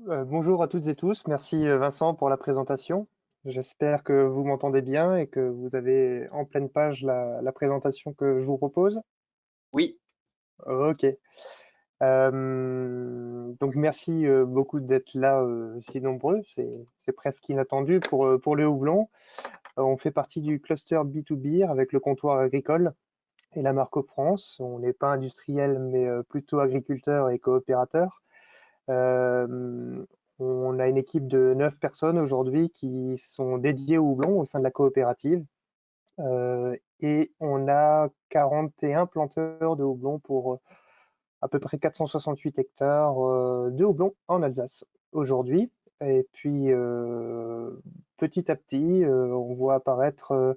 Bonjour à toutes et tous. Merci Vincent pour la présentation. J'espère que vous m'entendez bien et que vous avez en pleine page la présentation que je vous propose. Oui, Ok. Donc merci beaucoup d'être là si nombreux. C'est presque inattendu pour le houblon. On fait partie du cluster B2B avec le comptoir agricole et la marque France. On n'est pas industriel mais plutôt agriculteur et coopérateur. Euh, on a une équipe de 9 personnes aujourd'hui qui sont dédiées au houblon au sein de la coopérative. Et on a 41 planteurs de houblon pour à peu près 468 hectares de houblon en Alsace aujourd'hui. Et puis petit à petit, on voit apparaître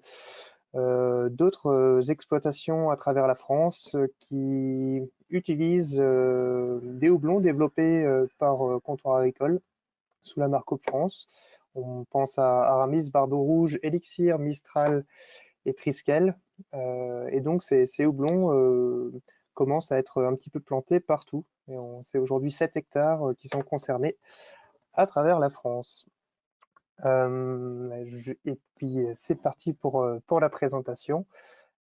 d'autres exploitations à travers la France qui utilisent des houblons développés par Comptoir Agricole sous la marque Hop France. On pense à Aramis, Bardo Rouge, Elixir, Mistral et Triskel. Et donc ces houblons commencent à être un petit peu plantés partout. Et c'est aujourd'hui 7 hectares qui sont concernés à travers la France. Et puis c'est parti pour la présentation.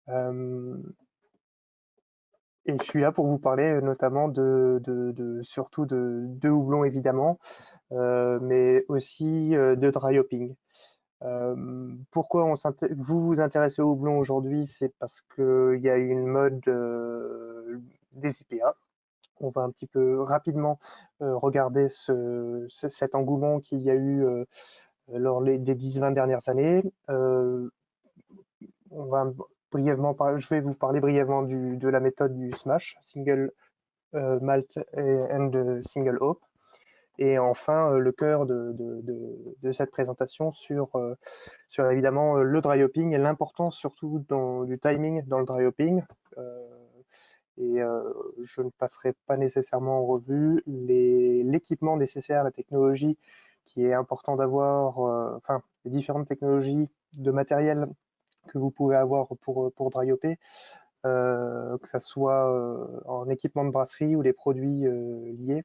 Euh, et je suis là pour vous parler notamment surtout de houblon évidemment, mais aussi de dry hopping. Pourquoi vous vous intéressez au houblon aujourd'hui? C'est parce qu'il y a une mode des IPA. On va un petit peu rapidement regarder cet engouement qu'il y a eu des 10-20 dernières années. On va je vais vous parler brièvement de la méthode du SMASH, Single Malt and Single Hop. Et enfin, le cœur de cette présentation sur évidemment le dry hopping et l'importance surtout du timing dans le dry hopping. Euh, et je ne passerai pas nécessairement en revue l'équipement nécessaire, la technologie qui est important d'avoir, enfin, les différentes technologies de matériel que vous pouvez avoir pour dry hopper, que ce soit en équipement de brasserie ou les produits liés.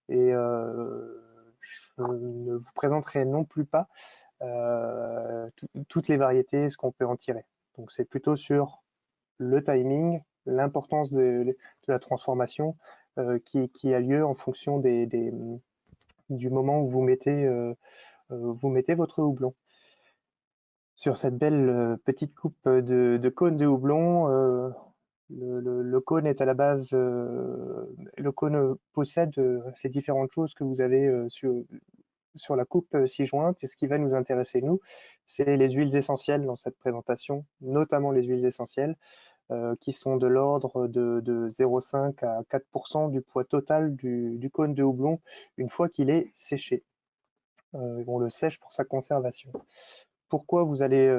Et je ne vous présenterai non plus pas toutes les variétés, ce qu'on peut en tirer. Donc c'est plutôt sur le timing, l'importance de la transformation qui a lieu en fonction du moment où vous mettez votre houblon. Sur cette belle petite coupe de cône de houblon, le cône est à la base, le cône possède ces différentes choses que vous avez sur la coupe ci-jointe. Et ce qui va nous intéresser, nous, c'est les huiles essentielles dans cette présentation, notamment les huiles essentielles, qui sont de l'ordre de 0,5 à 4% du poids total du cône de houblon une fois qu'il est séché. On le sèche pour sa conservation. Pourquoi vous allez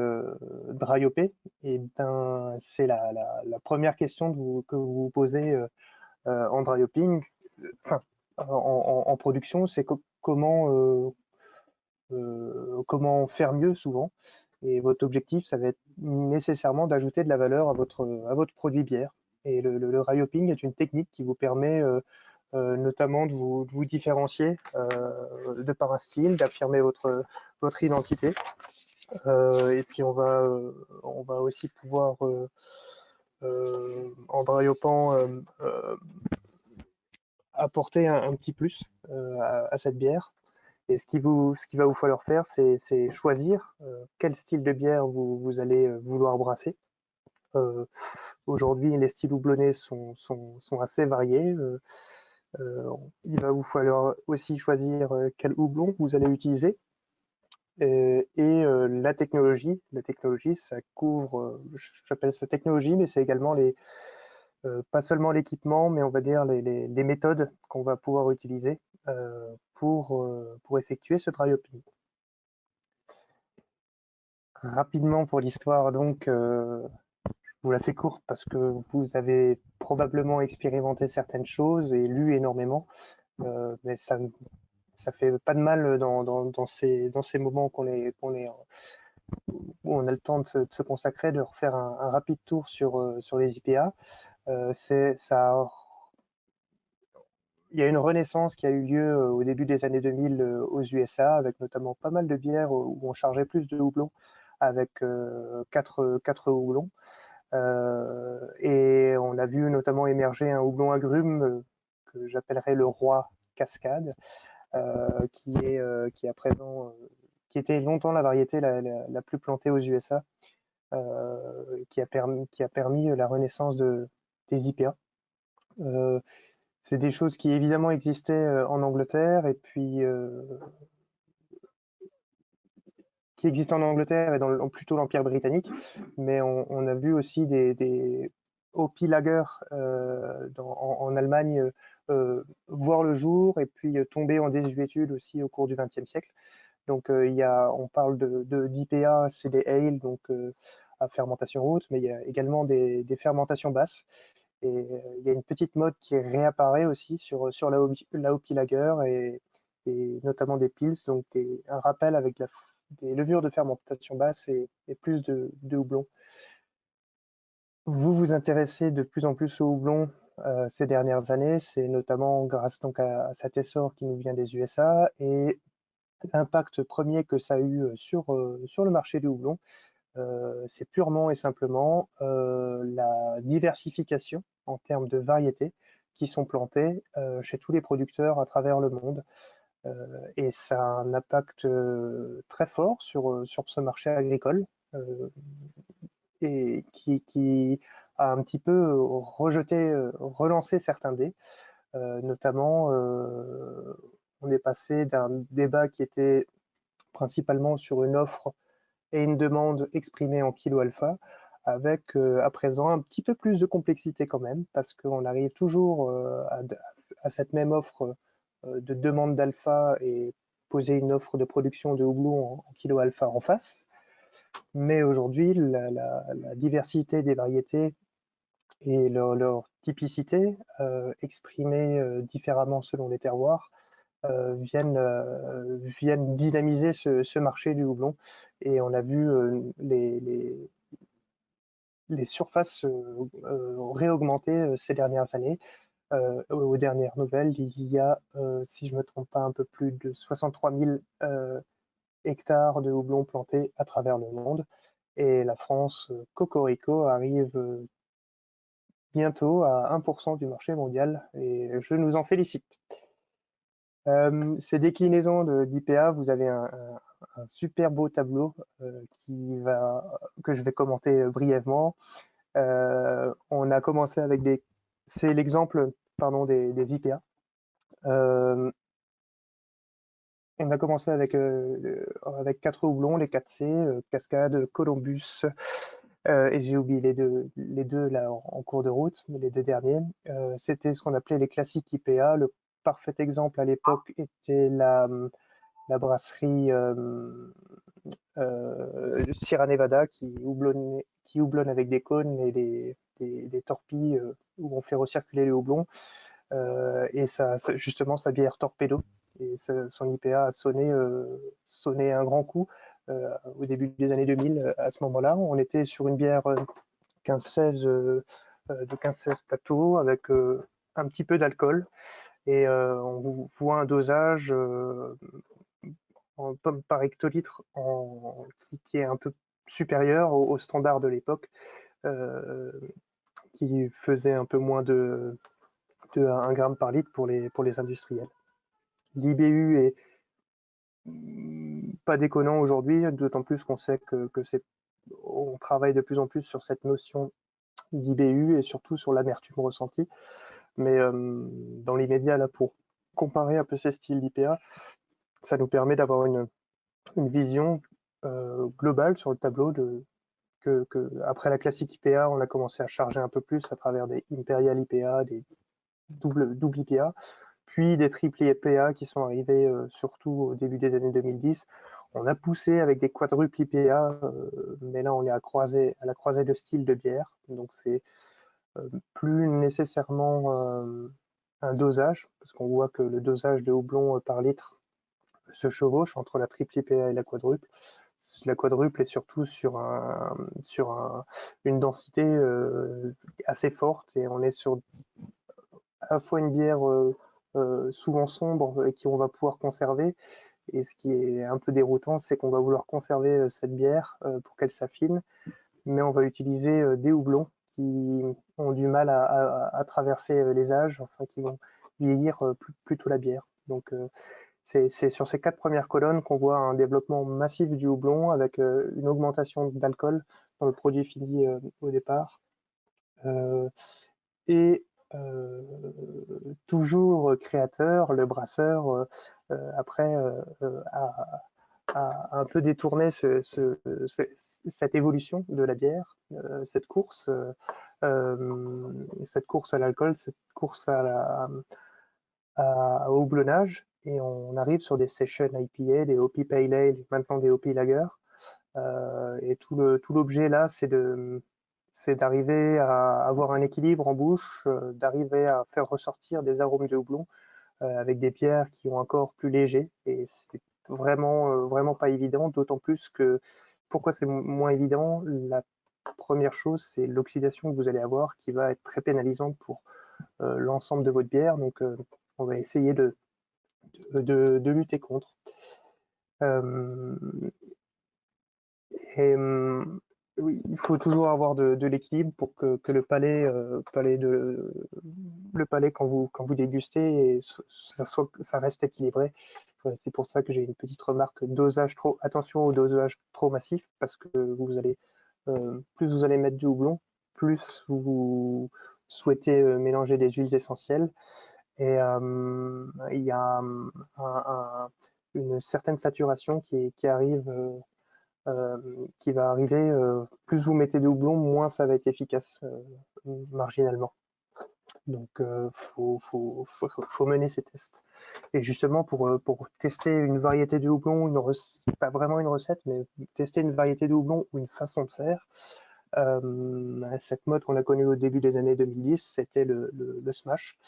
dry hopper? Eh ben, c'est la première question que vous vous posez en dry hopping, enfin, en production, c'est comment faire mieux souvent. Et votre objectif, ça va être nécessairement d'ajouter de la valeur à votre produit bière. Et le dry hopping est une technique qui vous permet notamment de vous différencier de par un style, d'affirmer votre identité. Et puis on va aussi pouvoir, en dry hoppant, apporter un petit plus à cette bière. Et ce qu'il va vous falloir faire, c'est choisir quel style de bière vous allez vouloir brasser. Euh, Aujourd'hui, les styles houblonnés sont assez variés. Il va vous falloir aussi choisir quel houblon vous allez utiliser. Et la technologie, ça couvre, j'appelle ça technologie, mais c'est également pas seulement l'équipement, mais on va dire les méthodes qu'on va pouvoir utiliser pour effectuer ce dry hopping. Rapidement pour l'histoire, donc, je vous la fais courte parce que vous avez probablement expérimenté certaines choses et lu énormément, mais ça fait pas de mal dans ces moments où on a le temps de se consacrer, de refaire un rapide tour sur les IPA. Ça il y a une renaissance qui a eu lieu au début des années 2000 aux USA, avec notamment pas mal de bières où on chargeait plus de houblon, avec quatre houblons. Et on a vu notamment émerger un houblon agrume que j'appellerais le roi cascade, qui est à présent, qui était longtemps la variété la plus plantée aux USA, qui a permis la renaissance des IPA. C'est des choses qui évidemment existaient en Angleterre et puis qui existent en Angleterre et plutôt l'Empire britannique, mais on a vu aussi des Hopi Lager en Allemagne voir le jour et puis tomber en désuétude aussi au cours du XXe siècle. Donc on parle d'IPA, c'est des ale, donc à fermentation haute, mais il y a également des fermentations basses. Et il y a une petite mode qui réapparaît aussi sur la Hopi Lager et notamment des pils, donc un rappel avec des levures de fermentation basse et plus de houblon. Vous vous intéressez de plus en plus au houblon ces dernières années, c'est notamment grâce donc à cet essor qui nous vient des USA et l'impact premier que ça a eu sur le marché du houblon. C'est purement et simplement la diversification en termes de variétés qui sont plantées chez tous les producteurs à travers le monde. Et ça a un impact très fort sur ce marché agricole et qui a un petit peu relancé certains dés. Notamment, on est passé d'un débat qui était principalement sur une offre et une demande exprimée en kilo alpha, avec à présent un petit peu plus de complexité quand même, parce qu'on arrive toujours à cette même offre de demande d'alpha et poser une offre de production de houblon en kilo alpha en face. Mais aujourd'hui, la diversité des variétés et leur typicité, exprimée différemment selon les terroirs, viennent dynamiser ce marché du houblon. Et on a vu les surfaces réaugmenter ces dernières années. Aux dernières nouvelles, il y a, si je ne me trompe pas, un peu plus de 63 000 hectares de houblon plantés à travers le monde. Et la France, Cocorico, arrive bientôt à 1% du marché mondial. Et je nous en félicite. Ces déclinaisons d'IPA, vous avez un super beau tableau que je vais commenter brièvement. On a commencé avec c'est l'exemple, pardon, des IPA. On a commencé avec 4 houblons, les 4C, Cascade, Columbus, et j'ai oublié les deux là en cours de route, mais les deux derniers. C'était ce qu'on appelait les classiques IPA. Le parfait exemple à l'époque était la brasserie Sierra Nevada qui houblonne avec des cônes et des torpilles où on fait recirculer les houblons. Et justement, sa bière Torpedo et son IPA a sonné un grand coup au début des années 2000. À ce moment-là, on était sur une bière 15-16 de 15-16 plateau avec un petit peu d'alcool. Et on voit un dosage en pommes par hectolitre qui est un peu supérieur au standard de l'époque, euh, qui faisait un peu moins de 1 gramme par litre pour les industriels. L'IBU est pas déconnant aujourd'hui, d'autant plus qu'on sait on travaille de plus en plus sur cette notion d'IBU et surtout sur l'amertume ressentie. Mais dans l'immédiat, là, pour comparer un peu ces styles d'IPA, ça nous permet d'avoir une vision globale sur le tableau après la classique IPA, on a commencé à charger un peu plus à travers des Imperial IPA, des double IPA, puis des triple IPA qui sont arrivés surtout au début des années 2010. On a poussé avec des quadruples IPA, mais là on est à la croisée de styles de bière, donc c'est plus nécessairement un dosage, parce qu'on voit que le dosage de houblon par litre se chevauche entre la triple IPA et la quadruple. La quadruple est surtout sur une densité assez forte et on est sur à la fois une bière souvent sombres et qu'on va pouvoir conserver. Et ce qui est un peu déroutant, c'est qu'on va vouloir conserver cette bière pour qu'elle s'affine, mais on va utiliser des houblons qui ont du mal à traverser les âges, enfin qui vont vieillir plutôt la bière. Donc c'est sur ces 4 premières colonnes qu'on voit un développement massif du houblon avec une augmentation d'alcool dans le produit fini au départ. Et toujours créateur, le brasseur, après, a un peu détourné cette évolution de la bière, cette course à l'alcool, cette course au houblonnage, et on arrive sur des session IPA, des Hoppy Pale Ale, maintenant des Hoppy Lager. Et tout l'objet là, c'est d'arriver à avoir un équilibre en bouche, d'arriver à faire ressortir des arômes de houblon avec des bières qui ont un corps plus léger. Et c'est vraiment pas évident, d'autant plus que pourquoi c'est moins évident. La première chose, c'est l'oxydation que vous allez avoir qui va être très pénalisante pour l'ensemble de votre bière. Donc, on va essayer de lutter contre. Euh, Et oui, il faut toujours avoir de l'équilibre pour que le palais quand vous dégustez, ça reste équilibré. C'est pour ça que j'ai une petite remarque attention au dosage trop massif, parce que plus vous allez mettre du houblon, plus vous souhaitez mélanger des huiles essentielles. Et il y a une certaine saturation qui arrive euh, qui va arriver. Plus vous mettez de houblon, moins ça va être efficace marginalement. Donc, faut mener ces tests. Et justement, pour tester une variété de houblon, pas vraiment une recette, mais tester une variété de houblon ou une façon de faire, cette mode qu'on a connue au début des années 2010, c'était le smash.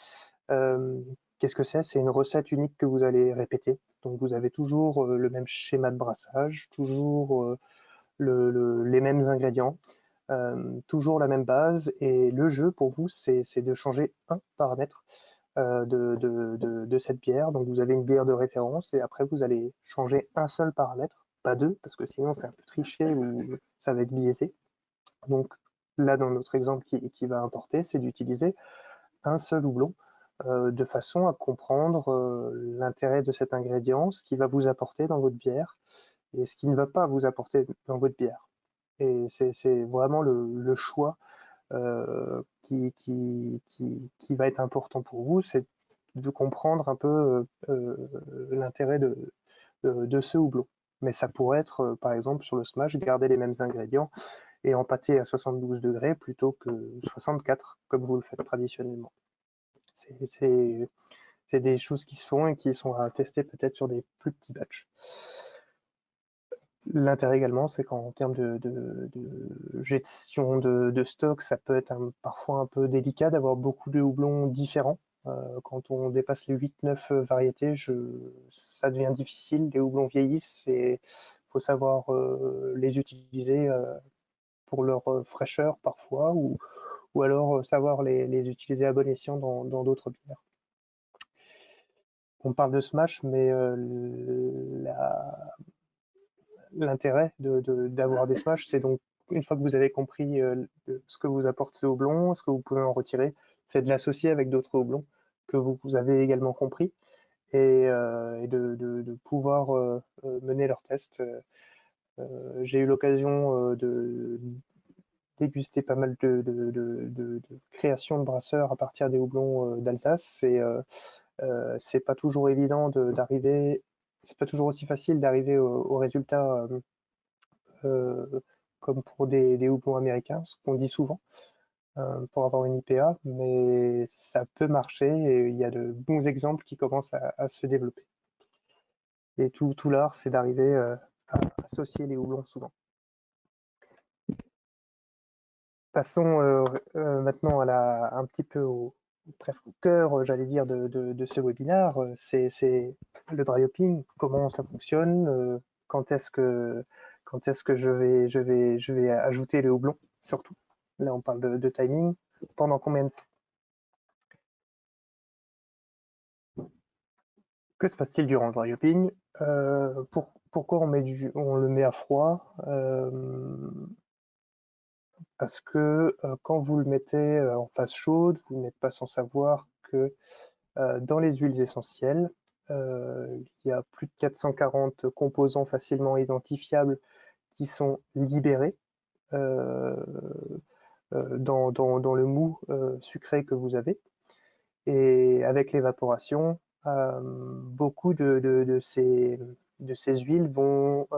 Qu'est-ce que c'est? C'est une recette unique que vous allez répéter. Donc, vous avez toujours le même schéma de brassage, toujours les mêmes ingrédients, toujours la même base. Et le jeu pour vous, c'est de changer un paramètre de cette bière. Donc vous avez une bière de référence et après vous allez changer un seul paramètre, pas deux, parce que sinon c'est un peu triché ou ça va être biaisé. Donc là, dans notre exemple qui va importer, c'est d'utiliser un seul houblon de façon à comprendre l'intérêt de cet ingrédient, ce qu'il va vous apporter dans votre bière et ce qui ne va pas vous apporter dans votre bière. Et c'est vraiment le choix qui va être important pour vous, c'est de comprendre un peu l'intérêt de ce houblon. Mais ça pourrait être, par exemple, sur le smash, garder les mêmes ingrédients et empâter à 72 degrés plutôt que 64, comme vous le faites traditionnellement. C'est des choses qui se font et qui sont à tester peut-être sur des plus petits batchs. L'intérêt également, c'est qu'en termes de gestion de stock, ça peut être parfois un peu délicat d'avoir beaucoup de houblons différents. Quand on dépasse les 8-9 variétés, ça devient difficile. Les houblons vieillissent et il faut savoir les utiliser pour leur fraîcheur parfois, ou alors savoir les utiliser à bon escient dans d'autres bières. On parle de smash, mais l'intérêt d'avoir des smash, c'est donc une fois que vous avez compris ce que vous apporte ce houblon, ce que vous pouvez en retirer, c'est de l'associer avec d'autres houblons que vous avez également compris et de pouvoir mener leurs tests. J'ai eu l'occasion de déguster pas mal de créations de brasseurs à partir des houblons d'Alsace. C'est pas toujours évident d'arriver, c'est pas toujours aussi facile d'arriver au résultat euh, comme pour des houblons américains, ce qu'on dit souvent pour avoir une IPA, mais ça peut marcher et il y a de bons exemples qui commencent à se développer. Et tout l'art, c'est d'arriver à associer les houblons souvent. Passons maintenant un petit peu presque au cœur, j'allais dire, de ce webinaire. C'est le dry hopping, comment ça fonctionne, quand est-ce que je vais ajouter le houblon, surtout. Là, on parle de timing. Pendant combien de temps? Que se passe-t-il durant le dry hopping? Pourquoi on le met à froid? Parce que quand vous le mettez en phase chaude, vous n'êtes pas sans savoir que dans les huiles essentielles, il y a plus de 440 composants facilement identifiables qui sont libérés dans le mou sucré que vous avez. Et avec l'évaporation, beaucoup de ces huiles vont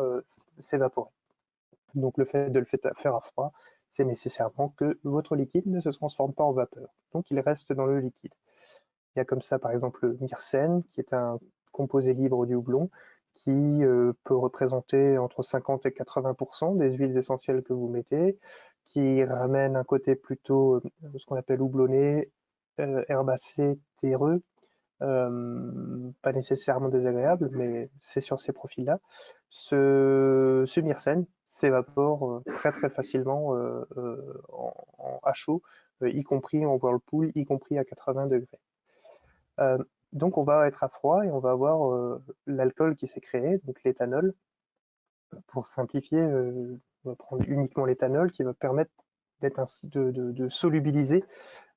s'évaporer. Donc le fait de le faire à froid, c'est nécessairement que votre liquide ne se transforme pas en vapeur. Donc il reste dans le liquide. Il y a comme ça par exemple le myrcène, qui est un composé libre du houblon, qui peut représenter entre 50 et 80% des huiles essentielles que vous mettez, qui ramène un côté plutôt ce qu'on appelle houblonné, herbacé, terreux, pas nécessairement désagréable, mais c'est sur ces profils-là. Ce myrcène s'évapore très très facilement à chaud, y compris en whirlpool, y compris à 80 degrés. Donc on va être à froid et on va avoir l'alcool qui s'est créé, donc l'éthanol. Pour simplifier, on va prendre uniquement l'éthanol qui va permettre de solubiliser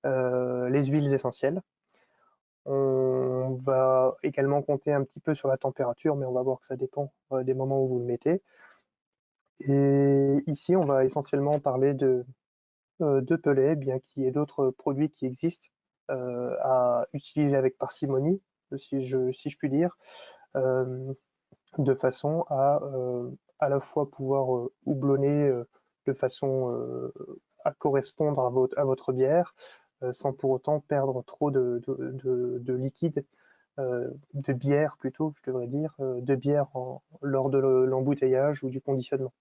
les huiles essentielles. On va également compter un petit peu sur la température, mais on va voir que ça dépend des moments où vous le mettez. Et ici, on va essentiellement parler de pellet, bien qu'il y ait d'autres produits qui existent à utiliser avec parcimonie, si je puis dire, de façon à la fois pouvoir houblonner de façon à correspondre à votre bière, sans pour autant perdre trop de liquide, de bière plutôt, je devrais dire, de bière lors de l'embouteillage ou du conditionnement.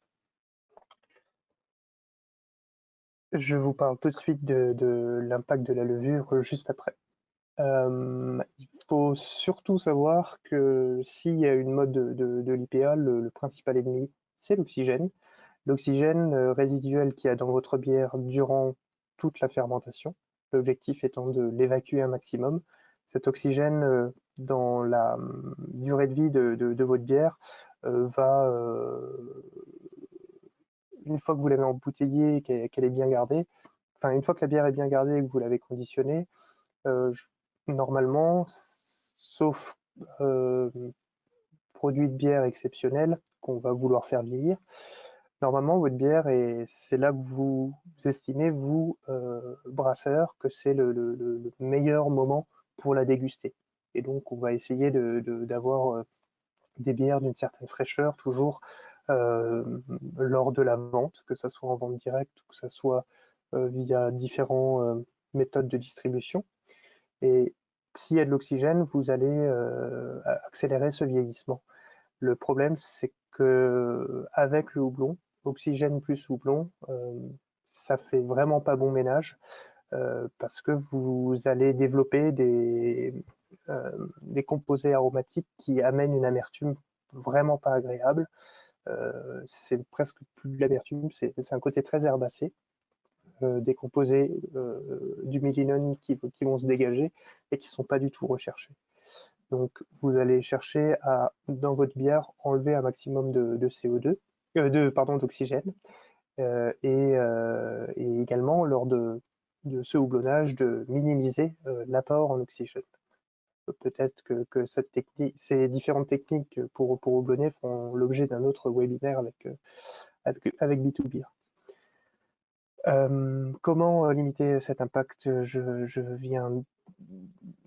Je vous parle tout de suite de l'impact de la levure juste après. Il faut surtout savoir que s'il y a une mode de l'IPA, le principal ennemi, c'est l'oxygène. L'oxygène résiduel qu'il y a dans votre bière durant toute la fermentation. L'objectif étant de l'évacuer un maximum. Cet oxygène, dans la durée de vie de votre bière, va, une fois que vous l'avez embouteillée et qu'elle est bien gardée, enfin une fois que la bière est bien gardée et que vous l'avez conditionnée, normalement, sauf produit de bière exceptionnel qu'on va vouloir faire vieillir, normalement votre bière, et c'est là que vous estimez, vous, brasseur, que c'est le meilleur moment pour la déguster. Et donc on va essayer d'avoir des bières d'une certaine fraîcheur toujours lors de la vente, que ça soit en vente directe ou que ça soit via différentes méthodes de distribution. Et s'il y a de l'oxygène, vous allez accélérer ce vieillissement. Le problème, c'est que avec le houblon, oxygène plus houblon, ça fait vraiment pas bon ménage parce que vous allez développer des composés aromatiques qui amènent une amertume vraiment pas agréable. C'est presque plus de l'amertume, c'est un côté très herbacé. Des composés du millinone qui vont se dégager et qui ne sont pas du tout recherchés. Donc vous allez chercher à, dans votre bière, enlever un maximum de CO2, d'oxygène, et également lors de ce houblonnage, de minimiser l'apport en oxygène. Peut-être que ces différentes techniques pour houblonner feront l'objet d'un autre webinaire avec B2B. Comment limiter cet impact? Je viens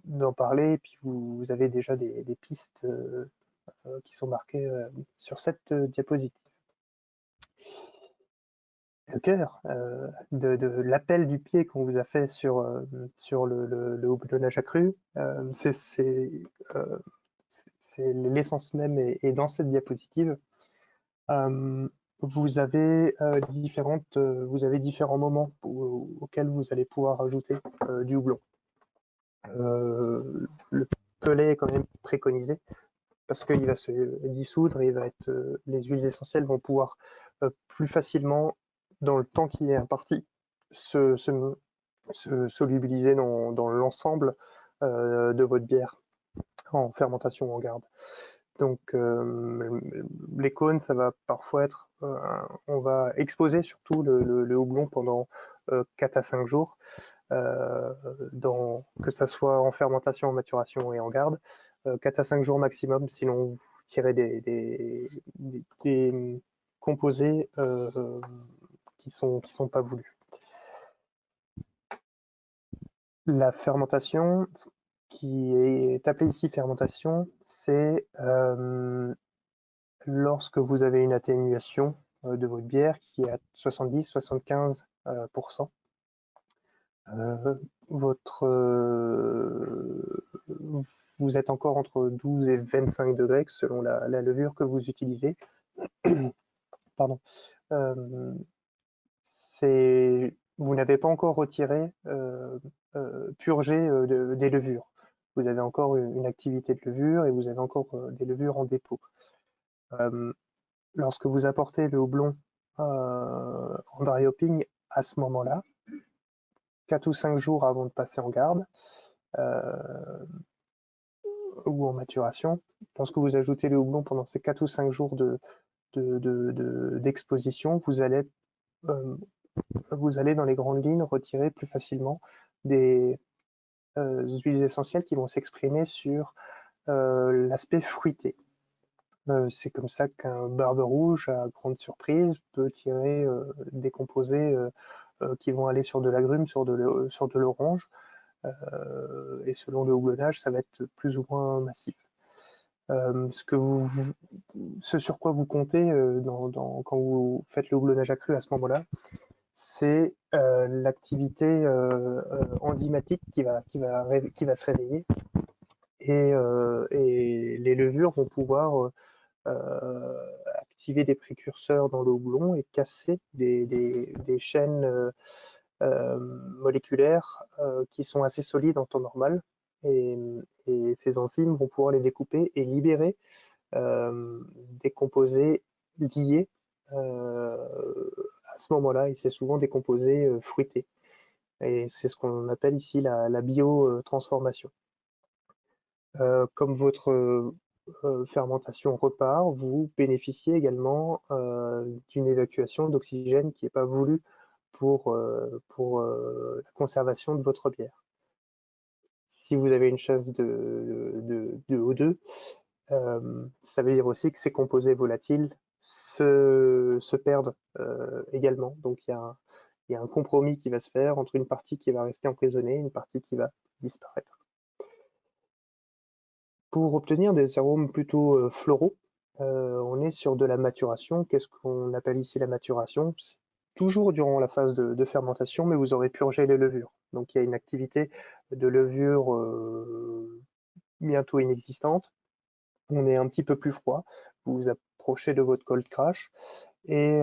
d'en parler, et puis vous avez déjà des pistes qui sont marquées sur cette diapositive. Le cœur de l'appel du pied qu'on vous a fait sur le houblonnage accru, c'est l'essence même est dans cette diapositive. Vous avez différents moments auxquels vous allez pouvoir ajouter du houblon. Le pellet est quand même préconisé parce qu'il va se dissoudre et les huiles essentielles vont pouvoir plus facilement, dans le temps qui est imparti, se solubiliser dans l'ensemble de votre bière. en fermentation ou en garde. Donc les cônes, ça va parfois être, on va exposer surtout le houblon pendant 4 à 5 jours, que ça soit en fermentation, en maturation et en garde, 4 à 5 jours maximum, sinon vous tirez des composés qui sont pas voulus. La fermentation, qui est appelée ici fermentation, c'est lorsque vous avez une atténuation de votre bière qui est à 70-75%. Vous êtes encore entre 12 et 25 degrés selon la levure que vous utilisez. Pardon. Vous n'avez pas encore retiré, purgé des levures. Vous avez encore une activité de levure et vous avez encore des levures en dépôt. Lorsque vous apportez le houblon en dry hopping à ce moment-là, 4 ou 5 jours avant de passer en garde ou en maturation, lorsque vous ajoutez le houblon pendant ces 4 ou 5 jours d'exposition, vous allez dans les grandes lignes retirer plus facilement des huiles essentielles qui vont s'exprimer sur l'aspect fruité. C'est comme ça qu'un barbe rouge, à grande surprise, peut tirer des composés qui vont aller sur de l'agrumes, sur de l'orange, et selon le houblonnage, ça va être plus ou moins massif. Ce sur quoi vous comptez quand vous faites le houblonnage accru à ce moment-là, c'est l'activité enzymatique qui va se réveiller, et les levures vont pouvoir activer des précurseurs dans le houblon et casser des chaînes moléculaires qui sont assez solides en temps normal, et ces enzymes vont pouvoir les découper et libérer des composés liés à ce moment-là, et c'est souvent des composés fruités. Et c'est ce qu'on appelle ici la biotransformation. Comme votre fermentation repart, vous bénéficiez également d'une évacuation d'oxygène qui n'est pas voulue pour la conservation de votre bière. Si vous avez une chasse de O2, ça veut dire aussi que ces composés volatiles se perdent également. Donc il y a un compromis qui va se faire entre une partie qui va rester emprisonnée et une partie qui va disparaître. Pour obtenir des arômes plutôt floraux, on est sur de la maturation. Qu'est-ce qu'on appelle ici la maturation? C'est toujours durant la phase de fermentation, mais vous aurez purgé les levures. Donc il y a une activité de levure bientôt inexistante. On est un petit peu plus froid. Vous vous approchez de votre cold crash, et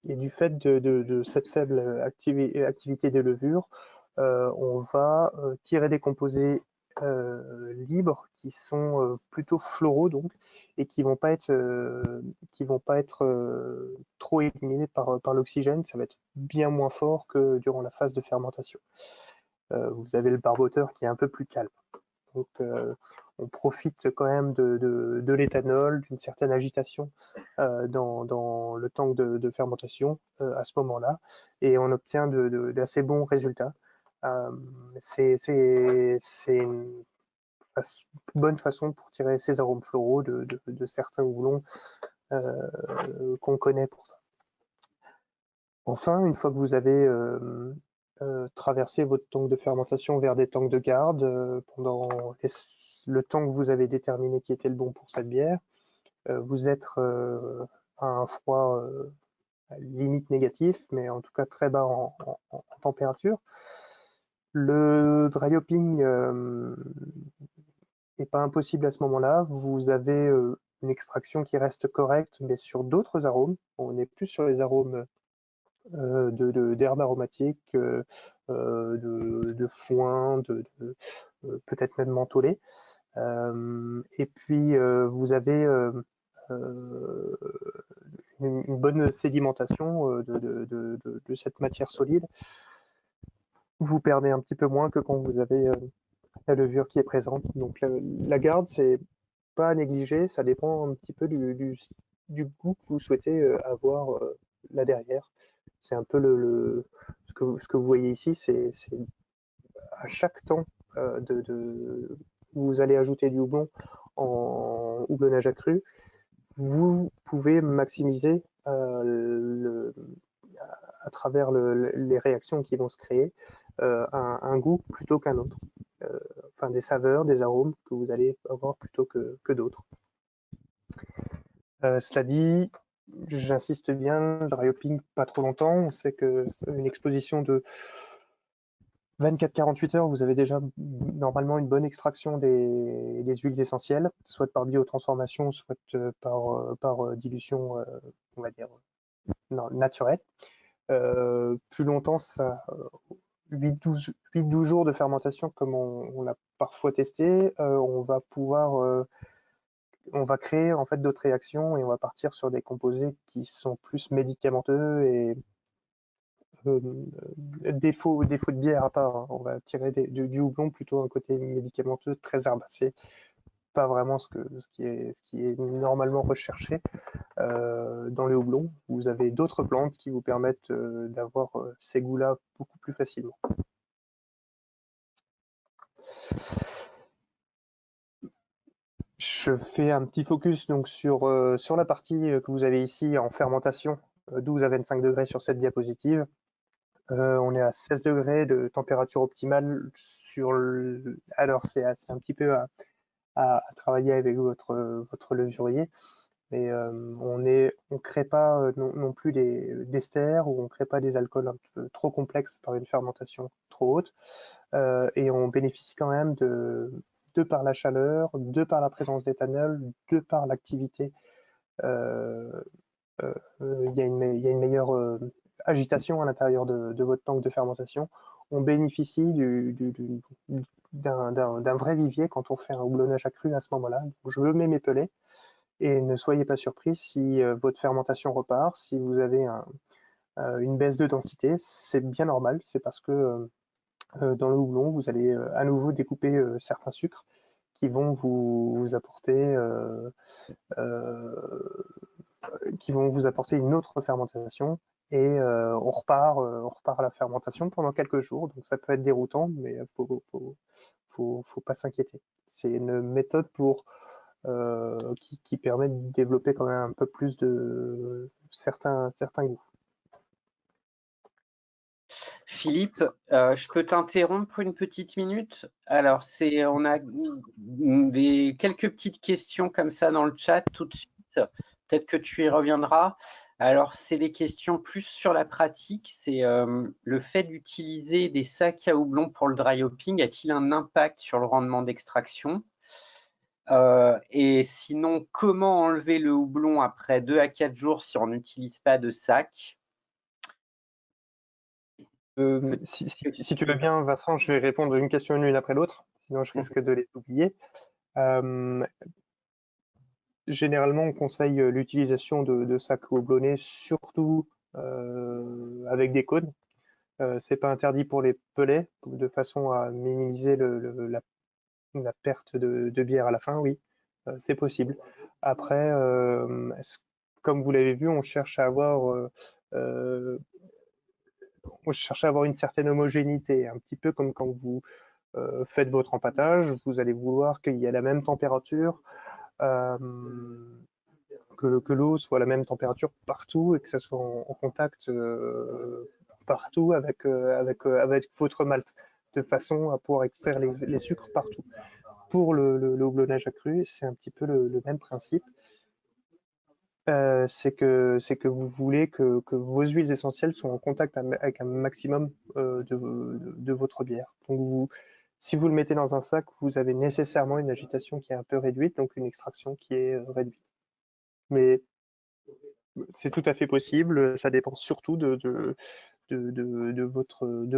du fait de cette faible activité des levures, on va tirer des composés libres qui sont plutôt floraux, donc, et qui vont pas être trop éliminés par l'oxygène. Ça va être bien moins fort que durant la phase de fermentation. Vous avez le barboteur qui est un peu plus calme. Donc on profite quand même de l'éthanol, d'une certaine agitation dans le tank de fermentation à ce moment-là, et on obtient d'assez bons résultats. C'est une bonne façon pour tirer ces arômes floraux de certains houblons qu'on connaît pour ça. Enfin, une fois que vous avez traversé votre tank de fermentation vers des tanks de garde pendant le temps que vous avez déterminé qui était le bon pour cette bière, vous êtes à un froid limite négatif, mais en tout cas très bas en température. Le dry hopping n'est pas impossible à ce moment-là. Vous avez une extraction qui reste correcte, mais sur d'autres arômes. On n'est plus sur les arômes d'herbes aromatiques, de foin, peut-être même mentholé. Et puis vous avez une bonne sédimentation de cette matière solide. Vous perdez un petit peu moins que quand vous avez la levure qui est présente. Donc la garde, c'est pas à négliger, ça dépend un petit peu du goût que vous souhaitez avoir là derrière. C'est un peu ce que vous voyez ici, c'est à chaque temps vous allez ajouter du houblon en houblonnage accru, vous pouvez maximiser à travers les réactions qui vont se créer un goût plutôt qu'un autre. Enfin, des saveurs, des arômes que vous allez avoir plutôt que d'autres. Cela dit, j'insiste bien, dry hopping pas trop longtemps. On sait qu'une exposition de 24-48 heures, vous avez déjà normalement une bonne extraction des huiles essentielles, soit par biotransformation, soit par dilution, on va dire, naturelle. Plus longtemps, ça, 8-12 jours de fermentation, comme on l'a parfois testé, on va créer en fait d'autres réactions et on va partir sur des composés qui sont plus médicamenteux et euh, défaut de bière à part. Hein. On va tirer du houblon plutôt un côté médicamenteux très herbacé, pas vraiment ce qui est normalement recherché dans le houblon. Vous avez d'autres plantes qui vous permettent d'avoir ces goûts-là beaucoup plus facilement. Je fais un petit focus donc sur la partie que vous avez ici en fermentation, 12 à 25 degrés sur cette diapositive. On est à 16 degrés de température optimale alors c'est un petit peu à travailler avec votre levurier, mais on crée pas non plus d'esters ou on crée pas des alcools un peu trop complexes par une fermentation trop haute. Et on bénéficie quand même de par la chaleur, de par la présence d'éthanol, de par l'activité. Euh, il y a une meilleure agitation à l'intérieur de votre tank de fermentation. On bénéficie d'un vrai vivier quand on fait un houblonnage accru à ce moment-là. Je mets mes pelets et ne soyez pas surpris si votre fermentation repart, si vous avez une baisse de densité, c'est bien normal, c'est parce que dans le houblon, vous allez à nouveau découper certains sucres qui vont vous apporter une autre fermentation et on repart à la fermentation pendant quelques jours. Donc ça peut être déroutant, mais faut pas s'inquiéter. C'est une méthode qui permet de développer quand même un peu plus de certains goûts. Philippe, je peux t'interrompre une petite minute? Alors, on a quelques petites questions comme ça dans le chat tout de suite. Peut-être que tu y reviendras. Alors, c'est des questions plus sur la pratique. C'est le fait d'utiliser des sacs à houblon pour le dry hopping a-t-il un impact sur le rendement d'extraction? Et sinon, comment enlever le houblon après 2 à 4 jours si on n'utilise pas de sac? Si tu veux bien, Vincent, je vais répondre une question l'une après l'autre, sinon je risque de les oublier. Généralement, on conseille l'utilisation de sacs houblonnés, surtout avec des cônes. C'est pas interdit pour les pelets, de façon à minimiser la perte de bière à la fin, oui, c'est possible. Après, comme vous l'avez vu, on cherche à avoir une certaine homogénéité, un petit peu comme quand vous faites votre empâtage, vous allez vouloir qu'il y ait la même température, euh, que l'eau soit à la même température partout et que ça soit en contact partout avec votre malt, de façon à pouvoir extraire les sucres partout. Pour le houblonnage accru, c'est un petit peu le même principe. C'est que vous voulez que vos huiles essentielles soient en contact avec un maximum de votre bière. Donc si vous le mettez dans un sac, vous avez nécessairement une agitation qui est un peu réduite, donc une extraction qui est réduite. Mais c'est tout à fait possible, ça dépend surtout de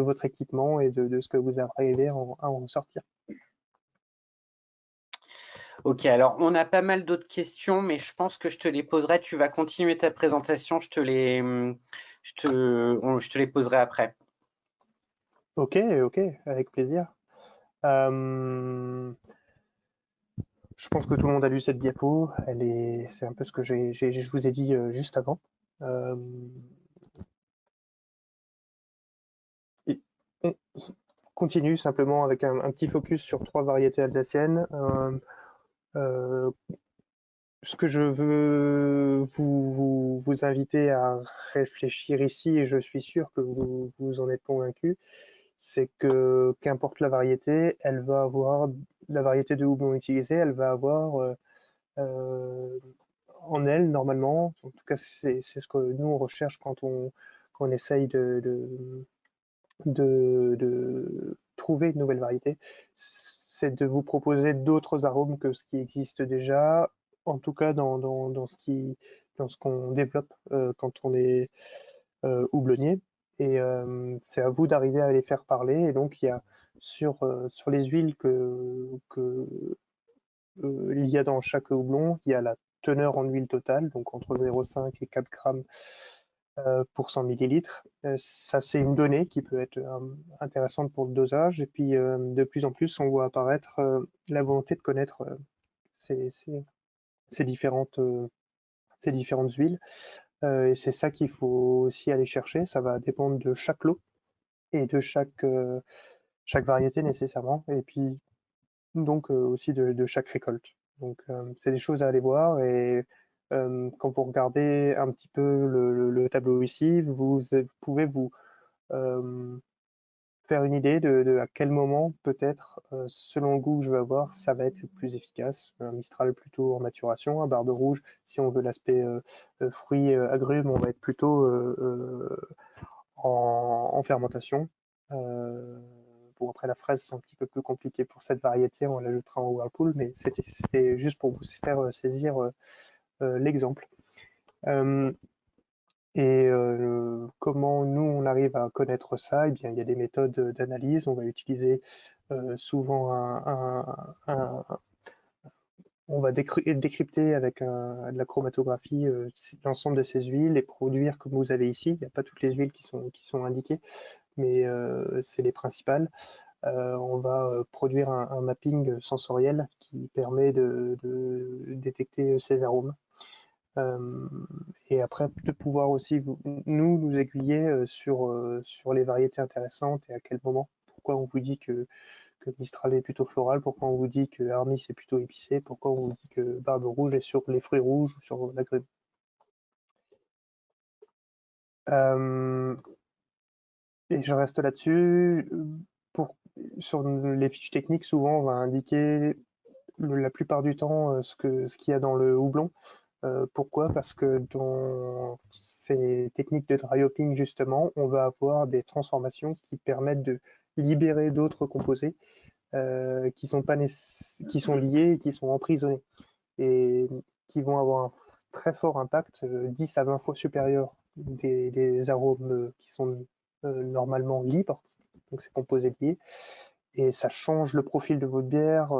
votre équipement et de ce que vous arrivez à en sortir. Ok, alors on a pas mal d'autres questions, mais je pense que je te les poserai. Tu vas continuer ta présentation, je te les poserai après. Ok, avec plaisir. Euh, je pense que tout le monde a lu cette diapo. C'est un peu ce que je vous ai dit juste avant. Euh, et on continue simplement avec un petit focus sur 3 variétés alsaciennes. Euh, Ce que je veux vous inviter à réfléchir ici, et je suis sûr que vous en êtes convaincu, c'est que qu'importe la variété, elle va avoir la variété de houblon utilisée, elle va avoir euh, en elle normalement, en tout cas c'est ce que nous on recherche quand on essaye de trouver une nouvelle variété, c'est de vous proposer d'autres arômes que ce qui existe déjà, en tout cas dans ce qu'on développe quand on est houblonnier. Et c'est à vous d'arriver à les faire parler. Et donc, il y a sur les huiles il y a dans chaque houblon, il y a la teneur en huile totale, donc entre 0,5 et 4 grammes pour 100 millilitres. Ça, c'est une donnée qui peut être intéressante pour le dosage. Et puis, de plus en plus, on voit apparaître la volonté de connaître ces, ces- ces ces différentes huiles. Et c'est ça qu'il faut aussi aller chercher. Ça va dépendre de chaque lot et de chaque variété nécessairement. Et puis, donc, aussi de chaque récolte. Donc, c'est des choses à aller voir. Et quand vous regardez un petit peu le tableau ici, vous pouvez vous euh, faire une idée de à quel moment, peut-être, selon le goût que je vais avoir, ça va être le plus efficace. Un Mistral plutôt en maturation, un Barbe Rouge, si on veut l'aspect fruits, agrumes, on va être plutôt en fermentation. Bon, après la fraise, c'est un petit peu plus compliqué pour cette variété, on l'ajoutera en Whirlpool, mais c'était juste pour vous faire saisir l'exemple. Euh, et comment nous, on arrive à connaître ça? Eh bien, il y a des méthodes d'analyse. On va utiliser souvent on va décrypter avec de la chromatographie l'ensemble de ces huiles et produire comme vous avez ici. Il n'y a pas toutes les huiles qui sont indiquées, mais c'est les principales. On va produire un mapping sensoriel qui permet de détecter ces arômes. Euh, et après, de pouvoir aussi nous aiguiller sur les variétés intéressantes et à quel moment. Pourquoi on vous dit que Mistral est plutôt floral, pourquoi on vous dit que Armis est plutôt épicé, pourquoi on vous dit que Barbe Rouge est sur les fruits rouges ou sur la grille. Euh, et je reste là-dessus. Sur les fiches techniques, souvent, on va indiquer la plupart du temps ce qu'il y a dans le houblon. Pourquoi? Parce que dans ces techniques de dry hopping, justement, on va avoir des transformations qui permettent de libérer d'autres composés qui sont liés et qui sont emprisonnés et qui vont avoir un très fort impact, 10 à 20 fois supérieur des arômes qui sont normalement libres, donc ces composés liés, et ça change le profil de votre bière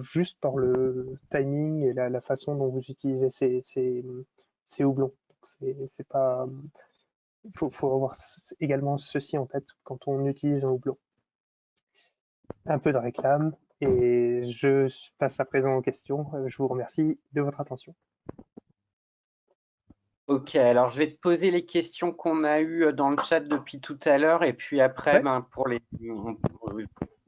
juste par le timing et la façon dont vous utilisez ces houblons. C'est pas, faut avoir également ceci en tête quand on utilise un houblon. Un peu de réclame et je passe à présent aux questions. Je vous remercie de votre attention. Ok, alors je vais te poser les questions qu'on a eues dans le chat depuis tout à l'heure et puis après, Ouais. ben, il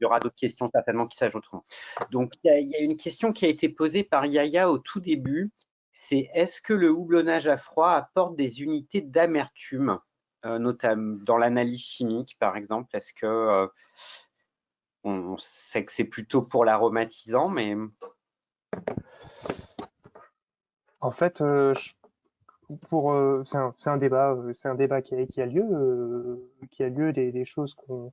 y aura d'autres questions certainement qui s'ajouteront. Donc, il y a une question qui a été posée par Yaya au tout début, c'est est-ce que le houblonnage à froid apporte des unités d'amertume, notamment dans l'analyse chimique par exemple? Est-ce que on sait que c'est plutôt pour l'aromatisant, mais En fait, c'est un débat qui a lieu des choses qu'on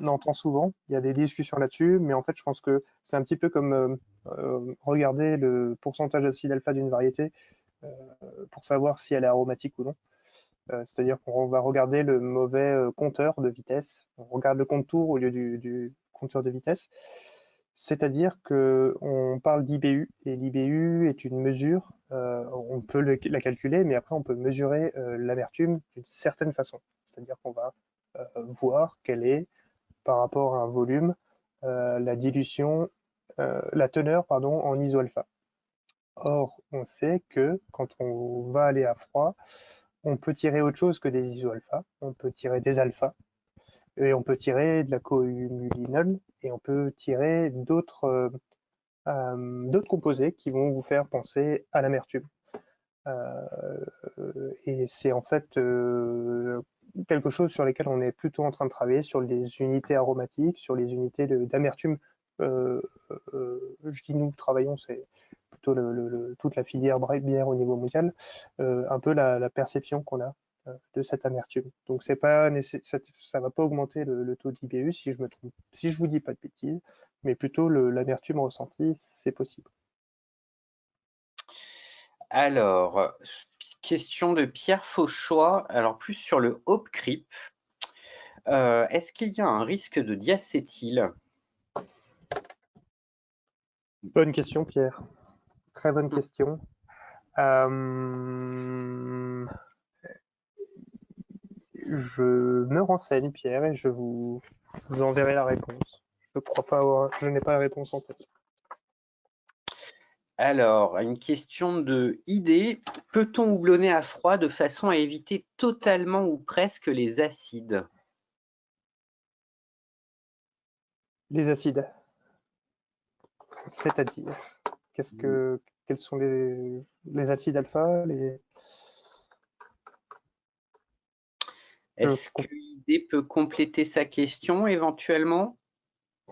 entend souvent. Il y a des discussions là-dessus, mais en fait, je pense que c'est un petit peu comme regarder le pourcentage d'acide alpha d'une variété euh, pour savoir si elle est aromatique ou non. C'est-à-dire qu'on va regarder le mauvais compteur de vitesse. On regarde le contour au lieu du compteur de vitesse. C'est-à-dire qu'on parle d'IBU, et l'IBU est une mesure, on peut la calculer, mais après on peut mesurer l'amertume d'une certaine façon. C'est-à-dire qu'on va voir quelle est, par rapport à un volume, la dilution, la teneur pardon, en iso-alpha. Or, on sait que quand on va aller à froid, on peut tirer autre chose que des iso-alpha, on peut tirer des alphas, et on peut tirer de la comulinol, et on peut tirer d'autres composés qui vont vous faire penser à l'amertume. Et c'est en fait quelque chose sur lesquels on est plutôt en train de travailler, sur les unités aromatiques, sur les unités d'amertume. Je dis nous travaillons, c'est plutôt toute la filière bière au niveau mondial, un peu la perception qu'on a de cette amertume. Donc c'est pas ça va pas augmenter le taux d'IBU si je me trompe, si je vous dis pas de bêtises, mais plutôt l'amertume ressentie, c'est possible. Alors, question de Pierre Fauchois, alors plus sur le Hope Creep. Est-ce qu'il y a un risque de diacétyl? Bonne question, Pierre. Très bonne question. Euh, je me renseigne, Pierre, et je vous enverrai la réponse. Je n'ai pas la réponse en tête. Alors, une question de idée. Peut-on houblonner à froid de façon à éviter totalement ou presque les acides? Les acides, c'est-à-dire, quels sont les acides alpha, Est-ce que l'idée peut compléter sa question éventuellement?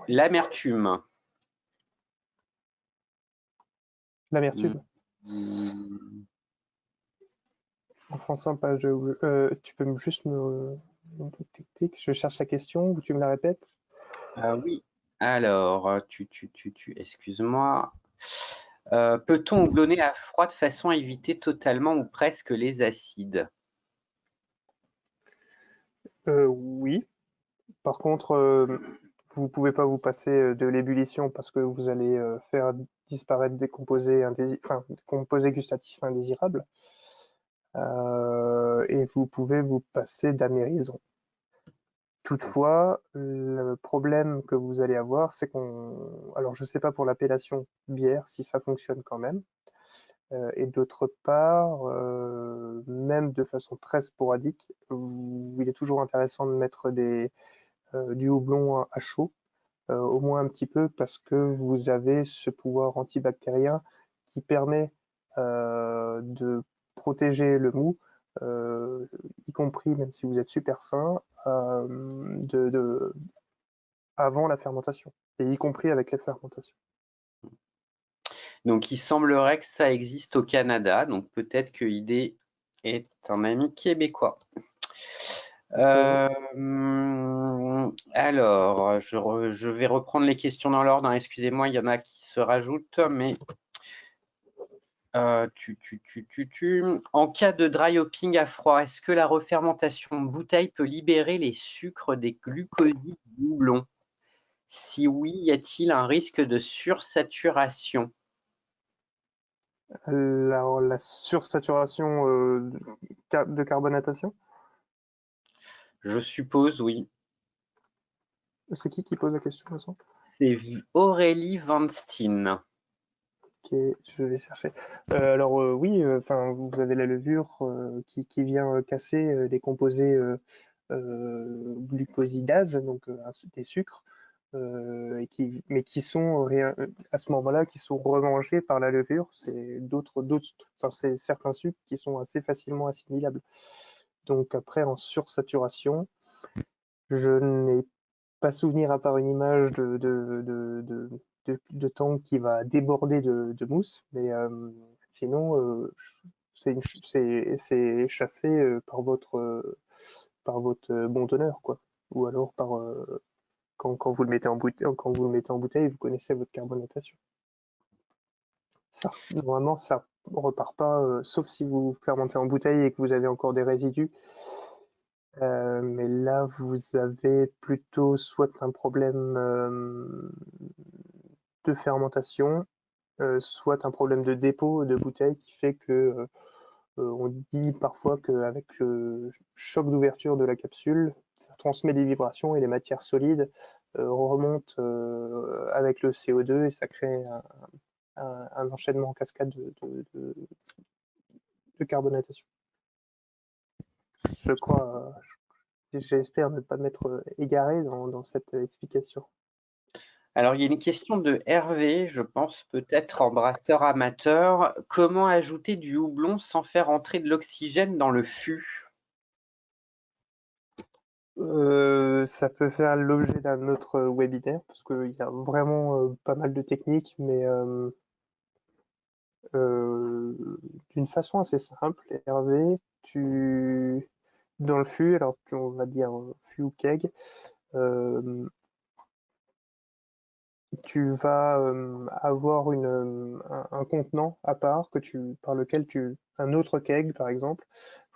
L'amertume. l'amertume. En français, page, tu peux juste je cherche la question ou tu me la répètes? Oui. Alors, excuse-moi. Peut-on houblonner à froid de façon à éviter totalement ou presque les acides? Oui. Par contre, vous ne pouvez pas vous passer de l'ébullition parce que vous allez faire disparaître des composés gustatifs indésirables. Et vous pouvez vous passer d'amérison. Toutefois, le problème que vous allez avoir, c'est alors je ne sais pas pour l'appellation bière si ça fonctionne quand même. Et d'autre part, même de façon très sporadique, il est toujours intéressant de mettre du houblon à chaud, au moins un petit peu, parce que vous avez ce pouvoir antibactérien qui permet de protéger le mou, y compris même si vous êtes super sain, avant la fermentation, et y compris avec la fermentation. Donc, il semblerait que ça existe au Canada. Donc, peut-être que ID est un ami québécois. Alors, je vais reprendre les questions dans l'ordre. Excusez-moi, il y en a qui se rajoutent, mais en cas de dry hopping à froid, est-ce que la refermentation bouteille peut libérer les sucres des glucosides du houblon? Si oui, y a-t-il un risque de sursaturation? La sursaturation de carbonatation, Je suppose, oui. c'est qui pose la question de toute façon? C'est Aurélie Van Steen. Ok, je vais chercher. Alors oui, vous avez la levure qui vient casser les composés glucosidases, donc des sucres, mais qui sont à ce moment-là qui sont remangés par la levure. C'est certains sucres qui sont assez facilement assimilables. Donc après en sursaturation, je n'ai pas souvenir à part une image de tank qui va déborder de mousse, mais sinon c'est chassé par votre bon teneur, quoi. Ou alors quand vous le mettez en bouteille, vous connaissez votre carbonatation. Ça, normalement, ça repart pas, sauf si vous fermentez en bouteille et que vous avez encore des résidus. Mais là, vous avez plutôt soit un problème de fermentation, soit un problème de dépôt de bouteille qui fait que on dit parfois qu'avec le choc d'ouverture de la capsule, ça transmet des vibrations et les matières solides remontent avec le CO2 et ça crée un enchaînement en cascade de carbonatation. Je crois, j'espère ne pas m'être égaré dans cette explication. Alors, il y a une question de Hervé, je pense peut-être en brasseur amateur. Comment ajouter du houblon sans faire entrer de l'oxygène dans le fût? Ça peut faire l'objet d'un autre webinaire parce qu'il y a vraiment pas mal de techniques, mais d'une façon assez simple, Hervé, dans le fût, alors on va dire fût ou keg, tu vas avoir un contenant à part par lequel un autre keg par exemple,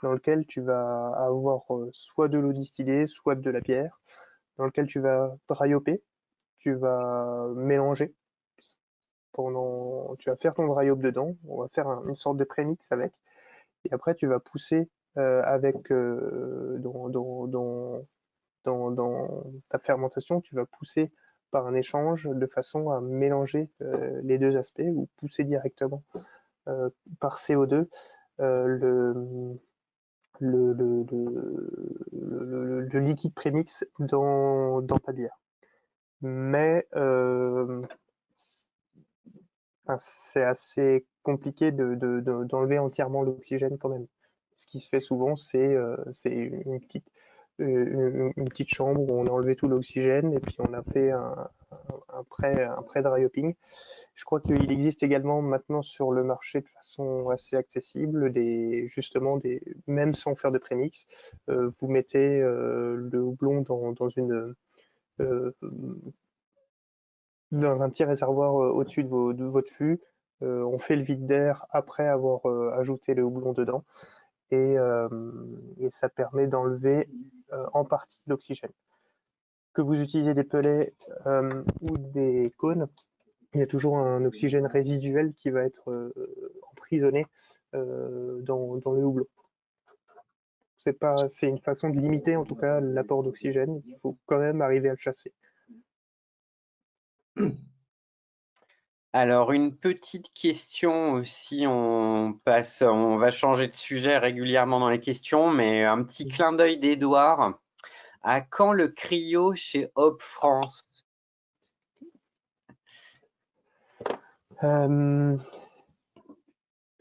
dans lequel tu vas avoir soit de l'eau distillée, soit de la bière, dans lequel tu vas dryoper, tu vas mélanger tu vas faire ton dry hop dedans, on va faire une sorte de prémix avec, et après tu vas pousser avec dans ta fermentation, tu vas pousser par un échange de façon à mélanger les deux aspects ou pousser directement par CO2 le, le liquide prémix dans ta bière. Mais c'est assez compliqué d'enlever entièrement l'oxygène quand même. Ce qui se fait souvent, c'est une petite chambre où on a enlevé tout l'oxygène et puis on a fait un pré-dry hopping. Je crois qu'il existe également maintenant sur le marché de façon assez accessible même sans faire de prémix, vous mettez le houblon dans un petit réservoir au-dessus de votre fût. On fait le vide d'air après avoir ajouté le houblon dedans et ça permet d'enlever en partie l'oxygène. Que vous utilisez des pellets ou des cônes, il y a toujours un oxygène résiduel qui va être emprisonné dans le houblon. C'est une façon de limiter en tout cas l'apport d'oxygène. Il faut quand même arriver à le chasser. Alors, une petite question aussi, on va changer de sujet régulièrement dans les questions, mais un petit clin d'œil d'Edouard. À quand le cryo chez Hop France? Le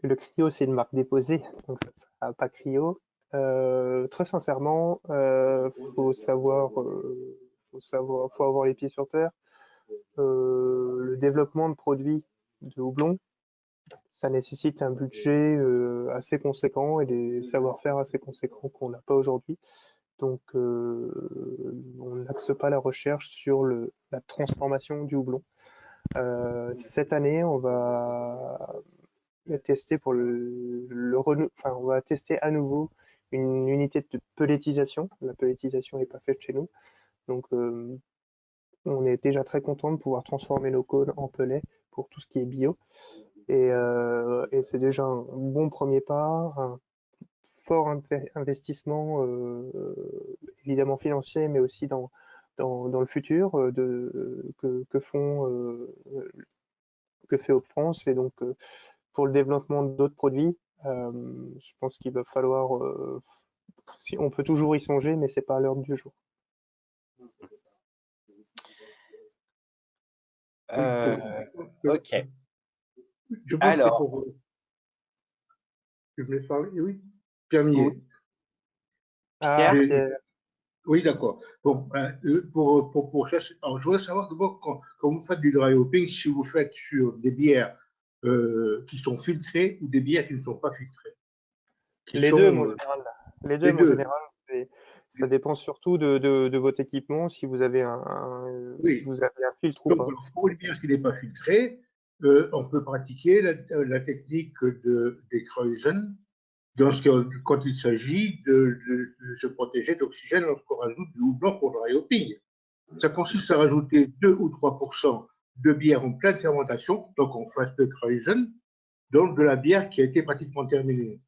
cryo, c'est une marque déposée, donc ça ne sera pas cryo. Très sincèrement, faut avoir les pieds sur terre. Le développement de produits de houblon, ça nécessite un budget assez conséquent et des savoir-faire assez conséquents qu'on n'a pas aujourd'hui. Donc, on n'axe pas la recherche sur la transformation du houblon. Cette année, on va tester on va tester à nouveau une unité de pelletisation. La pelletisation n'est pas faite chez nous, donc on est déjà très content de pouvoir transformer nos cônes en pellets pour tout ce qui est bio. Et c'est déjà un bon premier pas, un fort investissement évidemment financier, mais aussi dans le futur que fait Hop France. Et donc pour le développement d'autres produits, je pense qu'il va falloir, si on peut toujours y songer, mais c'est pas à l'heure du jour. Ok. Je pense que pour. Je voulais parler, oui. Pierre Millet. Pierre. Oui, d'accord. Bon, pour ça, alors, je voudrais savoir d'abord quand vous faites du dry hopping, si vous faites sur des bières qui sont filtrées ou des bières qui ne sont pas filtrées. Les deux, mon général. Les deux, mon général. Ça dépend surtout de votre équipement, si vous avez si vous avez un filtre ou pas. Donc, pour une bière qui n'est pas filtrée, on peut pratiquer la technique des Kreuzen, quand il s'agit de se protéger d'oxygène lorsqu'on rajoute du houblon pour le dry hopping. Ça consiste à rajouter 2 ou 3% de bière en pleine fermentation, donc en phase de Kreuzen, donc de la bière qui a été pratiquement terminée.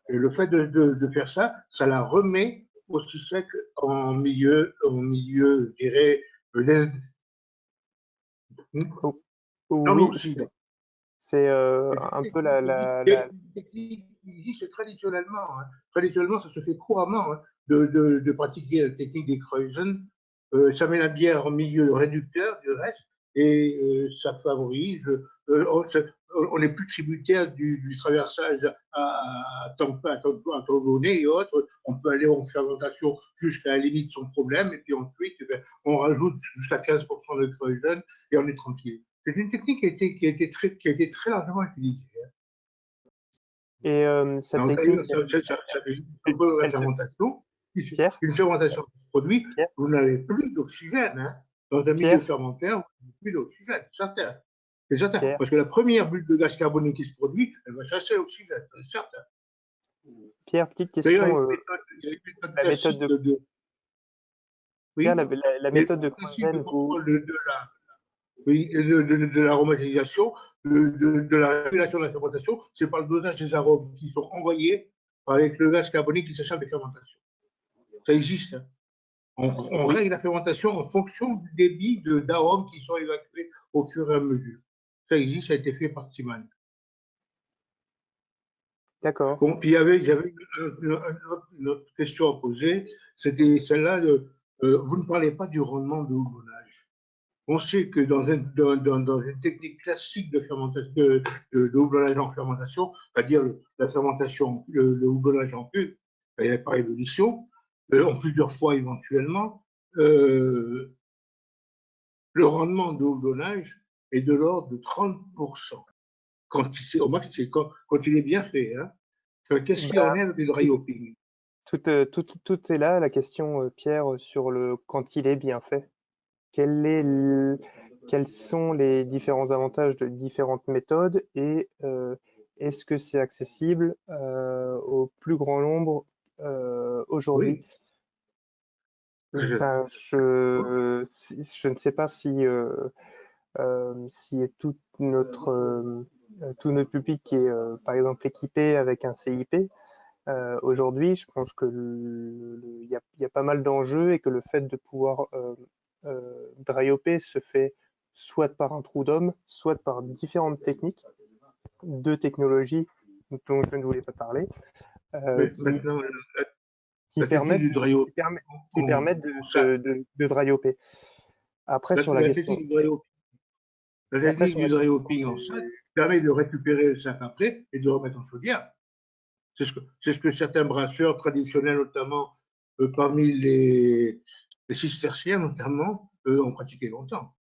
Et le fait de faire ça, ça la remet aussi sec en milieu, je dirais, l'Est. Oh, En oui, Occident. c'est un peu Une technique qui existe traditionnellement. Hein. Traditionnellement, ça se fait couramment hein, de pratiquer la technique des Kreuzen. Ça met la bière en milieu réducteur du reste et ça favorise. On n'est plus tributaire du traversage à temps donné et autres. On peut aller en fermentation jusqu'à la limite sans problème et puis ensuite, on rajoute jusqu'à 15% de Kreuzen et on est tranquille. C'est une technique qui a été très largement utilisée. Et cette Donc, technique, ça fait un peu de la elle se... fermentation. Pierre, Une fermentation de produit, Pierre, vous n'avez plus d'oxygène. Hein. Dans un milieu Pierre, fermentaire, vous n'avez plus d'oxygène, c'est certain. C'est certain. Pierre, Parce que la première bulle de gaz carbonique qui se produit, elle va chasser l'oxygène, c'est certain. Pierre, petite D'ailleurs, question. il y a une méthode La méthode classique de de Pierre, oui, la il y a une méthode de méthode classique de Kreuzen, vous, contrôle de l'aromatisation, de la régulation de la fermentation, c'est par le dosage des arômes qui sont envoyés avec le gaz carbonique qui s'échappe des fermentations. Ça existe. Hein. On oui, règle la fermentation en fonction du débit d'arômes qui sont évacués au fur et à mesure. Ça existe, ça a été fait par Timan. d'accord. Bon, puis il y avait une autre question à poser, c'était celle-là de vous ne parlez pas du rendement de houblonnage. On sait que dans une technique classique de fermentation, de houblonnage en fermentation, c'est-à-dire la fermentation, le houblonnage en cube, par ébullition, en plusieurs fois éventuellement, le rendement de houblonnage est de l'ordre de 30%. Quand il est bien fait. Hein. Qu'est-ce qu'il en Bah, est avec le dry hopping? tout est là, la question, Pierre, sur le quand il est bien fait. Quels sont les différents avantages de différentes méthodes et est-ce que c'est accessible au plus grand nombre aujourd'hui? Oui. Je- Enfin, je ne sais pas si tout notre public qui est par exemple équipé avec un CIP. Aujourd'hui, je pense que il y a pas mal d'enjeux et que le fait de pouvoir dry hopper se fait soit par un trou d'homme, soit par différentes techniques, deux technologies dont je ne voulais pas parler, euh, Mais qui, maintenant, qui la technique permettent du de, dry qui hopping, permettent, qui permettent de dry hopper. Après, sur la la question, technique du dry hopping La après, technique sur la du dry question hopping en sac permet de récupérer le sac après et de le remettre en chaudière. C'est ce que certains brasseurs traditionnels, notamment parmi les cisterciens, notamment, ont pratiqué longtemps.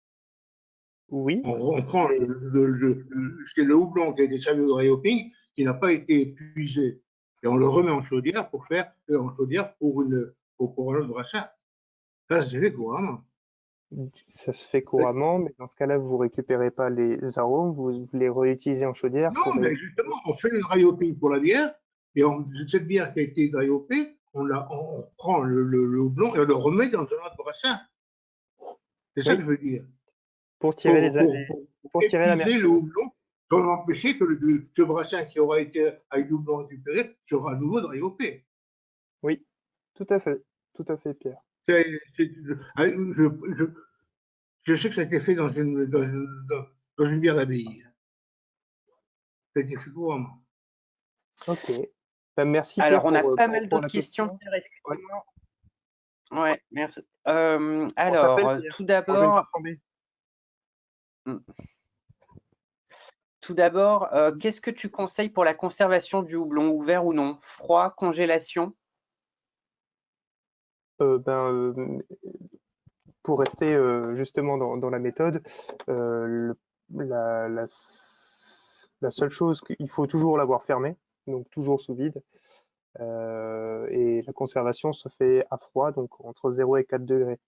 oui, On prend mais ce qui est le houblon qui a été servi au dry hopping, qui n'a pas été épuisé, et on le remet en chaudière pour faire en chaudière pour un autre brassin. Ça, c'est fait couramment. ça se fait couramment, mais dans ce cas-là, vous récupérez pas les arômes, vous les réutilisez en chaudière Non, pour mais justement, on fait le dry hopping pour la bière, et cette bière qui a été dry hoppée, on prend le houblon et on le remet dans un autre brassin. C'est ça que oui, je veux dire. pour tirer Pour, pour, pour, pour pour tirer épuiser le l'amertume. houblon, pour empêcher que ce brassin qui aura été avec le houblon récupéré sera à nouveau dry hoppé. Oui, tout à fait, Pierre. Je, je sais que ça a été fait dans une bière d'abbaye. Ça a été fait couramment. Ok. Ben, merci Alors, Pierre on a pas mal pour d'autres la questions, question. Pierre, Ouais. excusez-moi. Ouais, merci. On t'appelle Pierre. Tout On vient de d'abord, t'informer. qu'est-ce que tu conseilles pour la conservation du houblon, ouvert ou non? Froid, congélation? Pour rester justement dans la méthode, la, la, la seule chose qu'il faut toujours l'avoir fermé, donc toujours sous vide. Et la conservation se fait à froid, donc entre 0 et 4 degrés,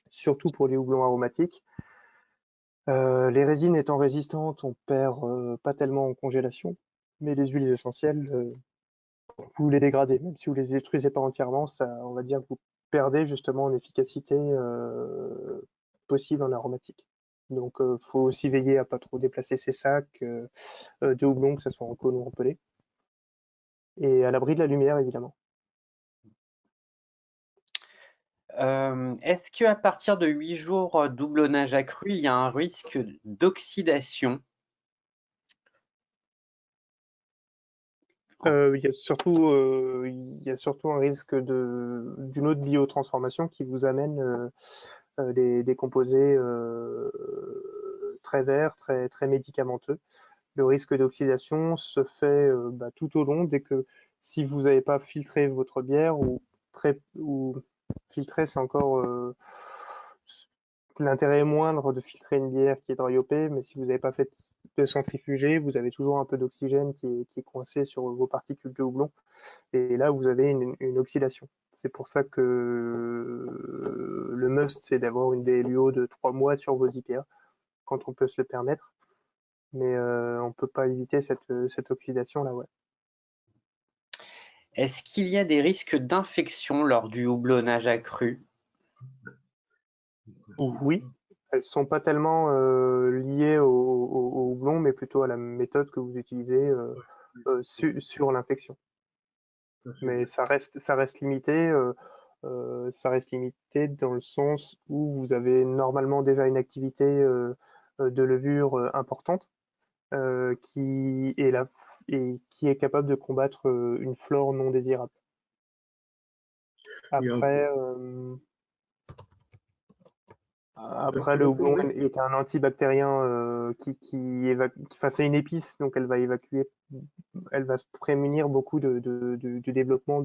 surtout pour les houblons aromatiques. Les résines étant résistantes, on perd pas tellement en congélation, mais les huiles essentielles, vous les dégradez, même si vous les détruisez pas entièrement, ça, on va dire que vous perdez justement en efficacité possible en aromatique. Donc, faut aussi veiller à pas trop déplacer ces sacs de houblon, que ce soit en cône ou en pellet, et à l'abri de la lumière évidemment. Est-ce qu'à partir de 8 jours d'houblonnage accru, il y a un risque d'oxydation? Il y a surtout un risque d'une autre biotransformation qui vous amène des composés très verts, très médicamenteux. Le risque d'oxydation se fait tout au long, si vous n'avez pas filtré votre bière ou filtrer, c'est encore l'intérêt est moindre de filtrer une bière qui est dry hoppée, mais si vous n'avez pas fait de centrifuger, vous avez toujours un peu d'oxygène qui est coincé sur vos particules de houblon, et là vous avez une oxydation. C'est pour ça que le must, c'est d'avoir une DLUO de 3 mois sur vos IPA, quand on peut se le permettre, mais on ne peut pas éviter cette oxydation-là. Ouais. Est-ce qu'il y a des risques d'infection lors du houblonnage accru? Oui, elles ne sont pas tellement liées au houblon, mais plutôt à la méthode que vous utilisez sur l'infection. Mais ça reste limité. Ça reste limité dans le sens où vous avez normalement déjà une activité de levure importante qui est là et qui est capable de combattre une flore non désirable. Après, le houblon est un antibactérien c'est une épice, donc elle va se prémunir beaucoup du développement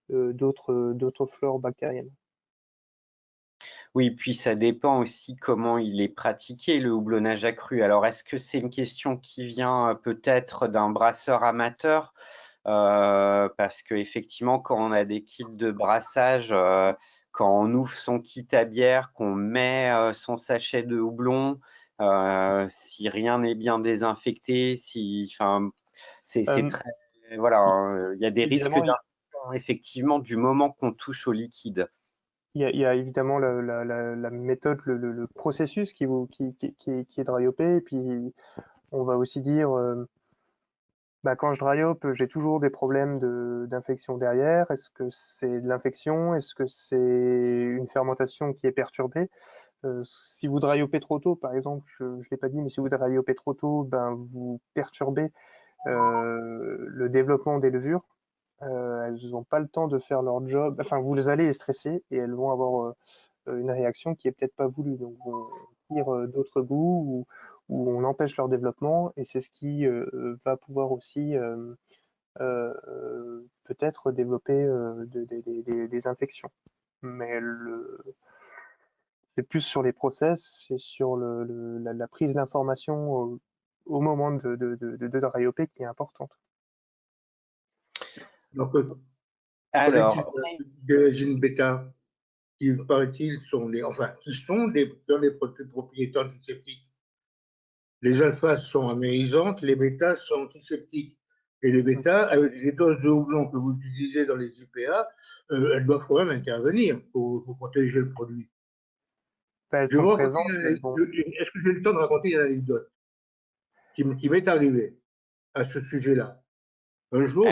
d'autres flores bactériennes. Oui, puis ça dépend aussi comment il est pratiqué, le houblonnage accru. Alors, est-ce que c'est une question qui vient peut-être d'un brasseur amateur? Parce qu'effectivement, quand on a des kits de brassage, quand on ouvre son kit à bière, qu'on met son sachet de houblon, si rien n'est bien désinfecté, c'est très… Voilà, hein, il y a des risques d'infection, effectivement, du moment qu'on touche au liquide. Il y a évidemment la méthode, le processus qui est dry hoppé, et puis on va aussi dire quand je dry hop, j'ai toujours des problèmes d'infection derrière. Est-ce que c'est de l'infection? Est-ce que c'est une fermentation qui est perturbée? Si vous dry hoppez trop tôt, par exemple, je ne l'ai pas dit, mais si vous dry hoppez trop tôt, vous perturbez le développement des levures. Elles n'ont pas le temps de faire leur job. Enfin, vous allez les stresser et elles vont avoir une réaction qui est peut-être pas voulue. Donc, on tire d'autres goûts ou on empêche leur développement, et c'est ce qui va pouvoir aussi peut-être développer des infections. Mais c'est plus sur les process, c'est sur la prise d'information au moment de dry hopper qui est importante. Donc, alors, des résines bêta, qui, paraît-il, sont dans les propriétés antiseptiques. Les alphas sont amérisantes, les bêtas sont antiseptiques. Et les bêtas, avec les doses de houblon que vous utilisez dans les IPA, elles doivent quand même intervenir pour protéger le produit. Elles sont présentes, mais bon. Est-ce que j'ai le temps de raconter une anecdote qui m'est arrivée à ce sujet-là? Un jour,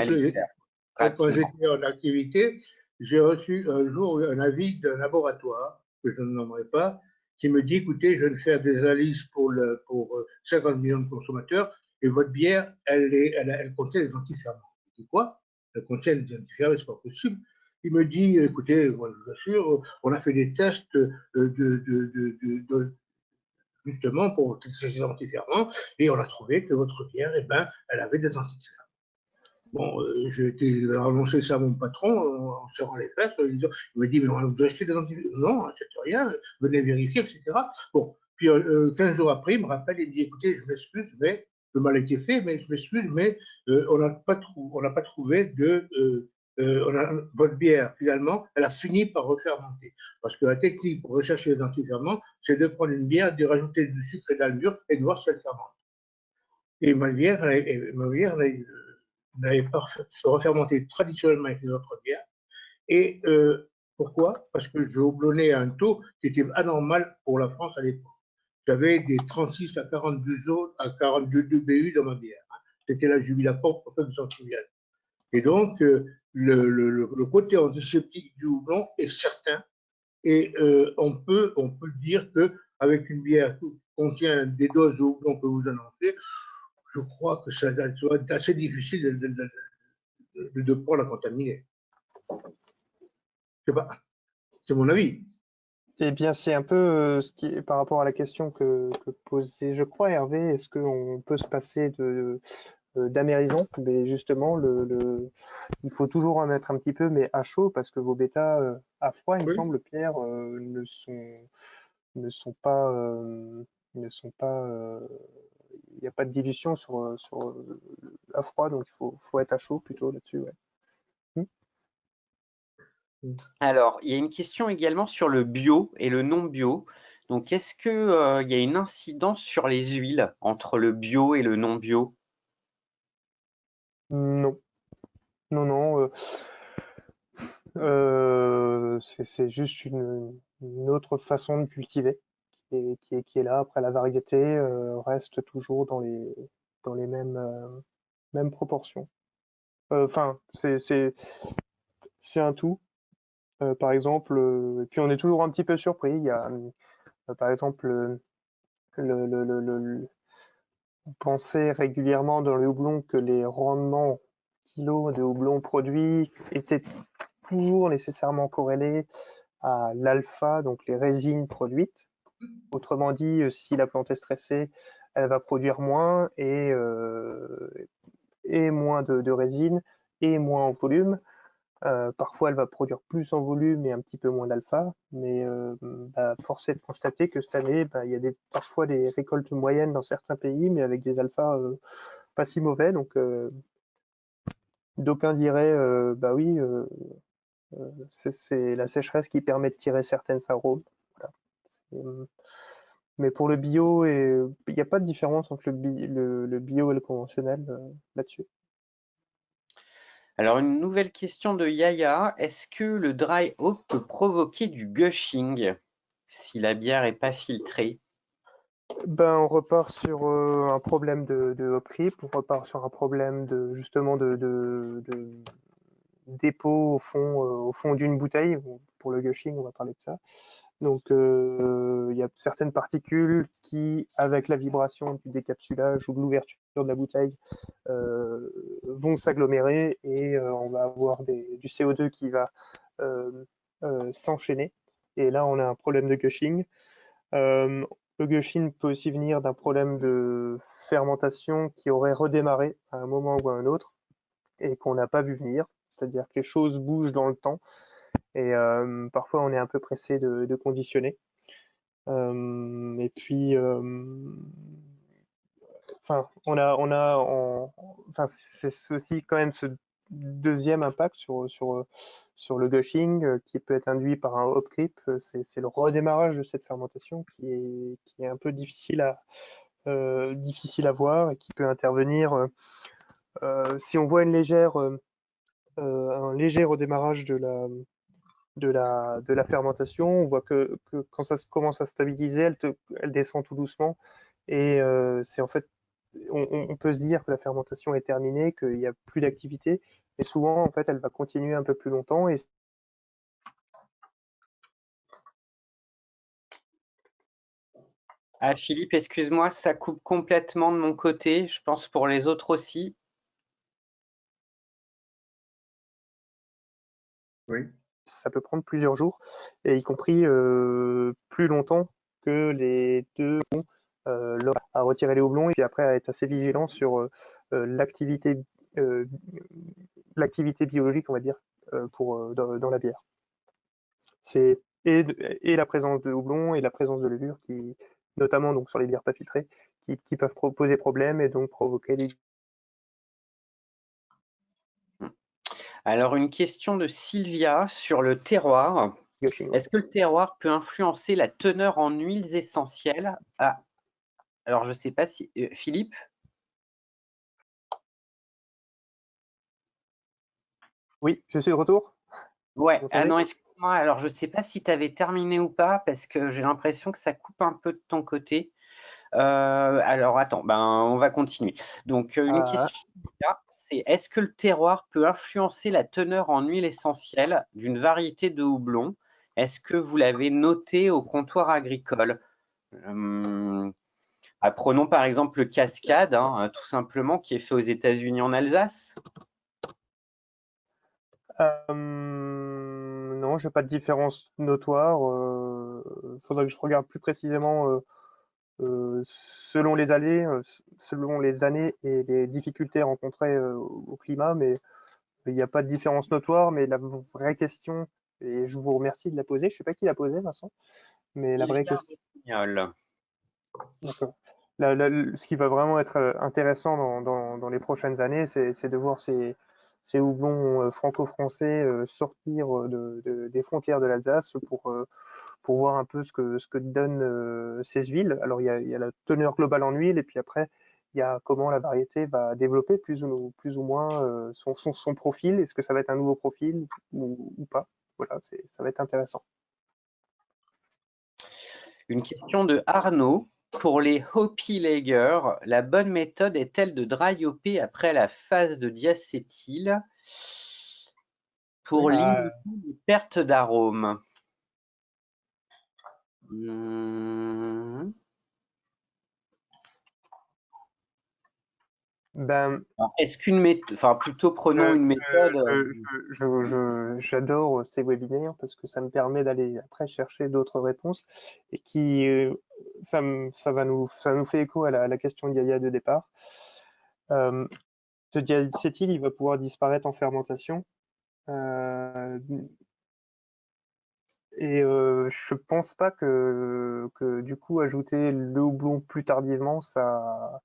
quand j'étais en activité, j'ai reçu un jour un avis d'un laboratoire, que je ne nommerai pas, qui me dit, écoutez, je viens de faire des analyses pour 50 millions de consommateurs, et votre bière, elle contient des antiferments. Je dis quoi? Elle contient des antiferments, c'est pas possible. Il me dit, écoutez, moi, je vous assure, on a fait des tests justement pour ces antiferments, et on a trouvé que votre bière, elle avait des antiferments. Bon, j'ai été annoncer ça à mon patron en serrant les fesses. Il me dit, mais on doit acheter des antivirus. Non, on n'achète rien, venez vérifier, etc. Bon, puis 15 jours après, il me rappelle, il dit, écoutez, je m'excuse, mais le mal a été fait, mais je m'excuse, mais on n'a pas trouvé votre bière, finalement, elle a fini par refermenter. Parce que la technique pour rechercher les antiferments, c'est de prendre une bière, de rajouter du sucre et de l'albure et de voir si elle fermente. Et ma bière n'avait pas se refermenté traditionnellement avec les autres bières. Et pourquoi? Parce que je houblonnais à un taux qui était anormal pour la France à l'époque. J'avais des 36 à 42 BU dans ma bière. C'était la Jubilaport, pour ceux qui s'en souviennent. Et donc, le côté antiseptique du houblon est certain, Et on peut dire qu'avec une bière qui contient des doses de houblon que vous annoncez, je crois que ça doit être assez difficile de pas la contaminer. Je sais pas, c'est mon avis. Eh bien, c'est un peu ce qui est par rapport à la question que posait, je crois, Hervé, est-ce qu'on peut se passer d'amérison? Mais justement, il faut toujours en mettre un petit peu, mais à chaud, parce que vos bêtas à froid, il me Oui. semble, Pierre, ne sont pas, il n'y a pas de dilution à froid, donc faut être à chaud plutôt là-dessus. Ouais. Alors, il y a une question également sur le bio et le non bio. Donc, est-ce que il y a une incidence sur les huiles entre le bio et le non bio? Non, non. C'est juste une autre façon de cultiver qui est là. Après, la variété reste toujours dans les mêmes proportions. Enfin, c'est un tout. Par exemple, et puis on est toujours un petit peu surpris. Il y a, par exemple, on pensait régulièrement dans le houblon que les rendements kilos de houblon produits étaient toujours nécessairement corrélés à l'alpha, donc les résines produites. Autrement dit, si la plante est stressée, elle va produire moins et moins de résine et moins en volume. Parfois, elle va produire plus en volume et un petit peu moins d'alpha, mais force est de constater que cette année, il y a parfois des récoltes moyennes dans certains pays, mais avec des alphas pas si mauvais. Donc, d'aucuns diraient, bah oui, c'est la sécheresse qui permet de tirer certaines arômes. Voilà. Mais pour le bio, il n'y a pas de différence entre le bio et le conventionnel là-dessus. Alors, une nouvelle question de Yaya. Est-ce que le dry hop peut provoquer du gushing si la bière n'est pas filtrée? On repart sur un problème de hop creep, on repart sur un problème justement de dépôt au fond d'une bouteille. Pour le gushing, on va parler de ça. Donc, il y a certaines particules qui, avec la vibration du décapsulage ou de l'ouverture de la bouteille, vont s'agglomérer et on va avoir du CO2 qui va s'enchaîner. Et là, on a un problème de gushing. Le gushing peut aussi venir d'un problème de fermentation qui aurait redémarré à un moment ou à un autre et qu'on n'a pas vu venir. C'est-à-dire que les choses bougent dans le temps et parfois on est un peu pressé de conditionner. Et puis, enfin, enfin, c'est aussi quand même ce deuxième impact sur le gushing qui peut être induit par un hop creep. C'est le redémarrage de cette fermentation qui est un peu difficile à voir et qui peut intervenir si on voit un léger redémarrage de la fermentation. On voit que quand ça commence à stabiliser, elle descend tout doucement. Et c'est en fait, on peut se dire que la fermentation est terminée, qu'il n'y a plus d'activité. Mais souvent, en fait, elle va continuer un peu plus longtemps. Et Ah, Philippe, excuse-moi, ça coupe complètement de mon côté. Je pense pour les autres aussi. Oui. ça peut prendre plusieurs jours, et y compris plus longtemps que les deux à retirer les houblons et puis après à être assez vigilant sur l'activité biologique, on va dire, dans la bière. C'est et la présence de houblon et la présence de levure qui, notamment donc sur les bières pas filtrées, qui peuvent poser problème et donc provoquer des Alors, une question de Sylvia sur le terroir. gushing. Est-ce que le terroir peut influencer la teneur en huiles essentielles? Ah, alors je ne sais pas si Philippe? Oui, je suis de retour. Ouais, Vous ah m'entendez? non, excuse-moi, alors je ne sais pas si tu avais terminé ou pas, parce que j'ai l'impression que ça coupe un peu de ton côté. Alors attends, on va continuer. Donc une Ah, question là, c'est est-ce que le terroir peut influencer la teneur en huile essentielle d'une variété de houblon? Est-ce que vous l'avez noté au comptoir agricole? Prenons par exemple le Cascade, hein, tout simplement, qui est fait aux États-Unis en Alsace. Non, j'ai pas de différence notoire. Faudrait que je regarde plus précisément selon les années et les difficultés rencontrées au climat, mais il n'y a pas de différence notoire. Mais la vraie question, et je vous remercie de la poser, je sais pas qui l'a posée, Vincent, mais la vraie question. D'accord. Ce qui va vraiment être intéressant dans les prochaines années, c'est de voir ces houblons franco-français sortir des frontières de l'Alsace pour voir un peu ce que donnent ces huiles. Alors, il y a la teneur globale en huile, et puis après, il y a comment la variété va développer plus ou moins son profil. Est-ce que ça va être un nouveau profil ou pas? Voilà, ça va être intéressant. Une question de Arnaud. Pour les Hopi Lager, la bonne méthode est-elle de dry hopper après la phase de diacétyl pour limiter les pertes d'arôme? Est-ce qu'une méthode, enfin plutôt prenons une méthode. J'adore ces webinaires parce que ça me permet d'aller après chercher d'autres réponses et qui ça nous fait écho à la question de Yaya de départ. Ce diacétyl, il va pouvoir disparaître en fermentation. Et je pense pas que du coup ajouter le houblon plus tardivement, ça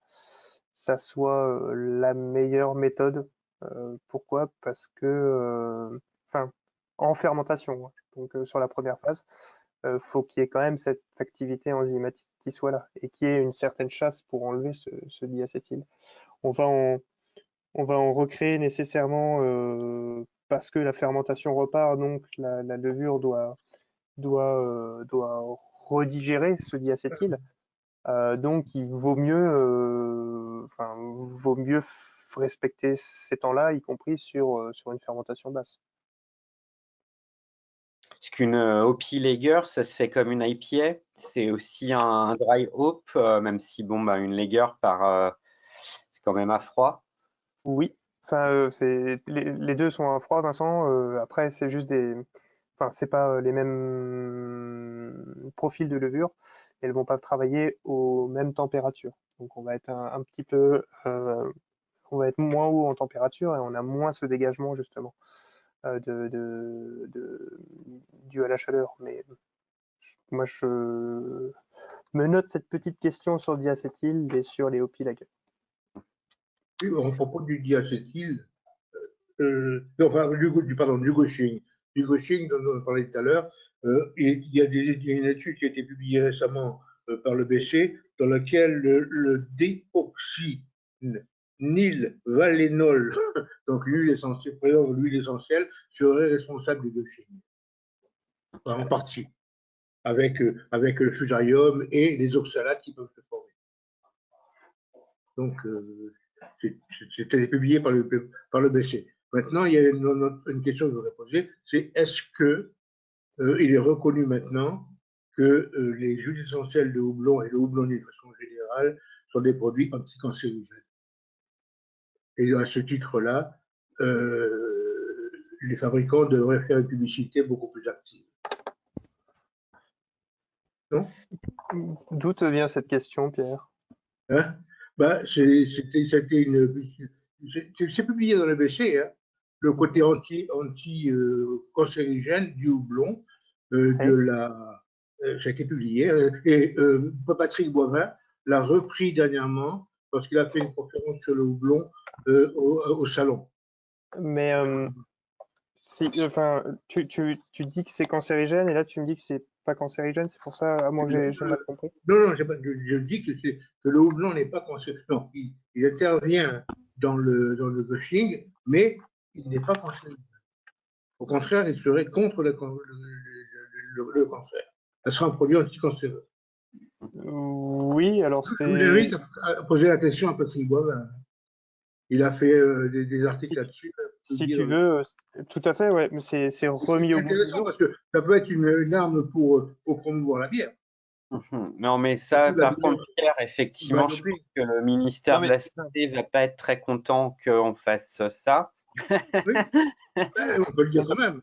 soit la meilleure méthode. Pourquoi? Parce que, enfin, en fermentation, hein, donc sur la première phase, faut qu'il y ait quand même cette activité enzymatique qui soit là et qu'il y ait une certaine chasse pour enlever ce diacétyl. On va en, on va en recréer nécessairement parce que la fermentation repart, donc la levure doit redigérer ce diacétyl. Donc, il vaut mieux respecter ces temps-là, y compris sur une fermentation basse. Parce qu'une Hopi Lager, ça se fait comme une IPA. C'est aussi un dry hop, même si une Lager c'est quand même à froid. Oui, enfin, les deux sont à froid, Vincent. Après, c'est juste c'est pas les mêmes profils de levure. Elles vont pas travailler aux mêmes températures. Donc, on va être un petit peu, on va être moins haut en température et on a moins ce dégagement justement dû à la chaleur. Mais moi, je me note cette petite question sur le diacétyl et sur les Hopi Lager. Oui, à propos du diacétyl, du gauching. Du gauching dont on parlait tout à l'heure, il y a une étude qui a été publiée récemment par le BC dans laquelle le déoxynylvalénol, donc l'huile essentielle, serait responsable du gauching, en partie, avec le fusarium et les oxalates qui peuvent se former. Donc, c'était publié par le BC. Maintenant, il y a une question que je voudrais poser, c'est est-ce que il est reconnu maintenant que les huiles essentielles de houblon et le houblonnier de façon générale sont des produits anticancérigènes. Et à ce titre-là, les fabricants devraient faire une publicité beaucoup plus active. Non? D'où te vient cette question, Pierre? Hein? C'est publié dans le BC, hein, le côté anti-cancérigène du houblon, ça a été publié, et Patrick Boivin l'a repris dernièrement parce qu'il a fait une conférence sur le houblon au salon. Mais tu dis que c'est cancérigène et là tu me dis que c'est pas cancérigène, c'est pour ça, à moins que j'ai mal compris. Non, je dis que le houblon n'est pas cancérigène. Non, il intervient dans le gauching, mais il n'est pas cancérigène. Au contraire, il serait contre le cancer. Ça sera un produit anticancéreux. Oui, alors Je vous invite à poser la question à Patrick Boivin. Il a fait des articles là-dessus. Si tu veux, tout à fait, ouais, mais c'est remis au goût du intéressant jour. parce que ça peut être une arme pour promouvoir la bière. Non, mais ça, La par contre, Pierre, effectivement, je pense que le ministère de la Santé va pas être très content qu'on fasse ça. Oui, on peut le dire quand même.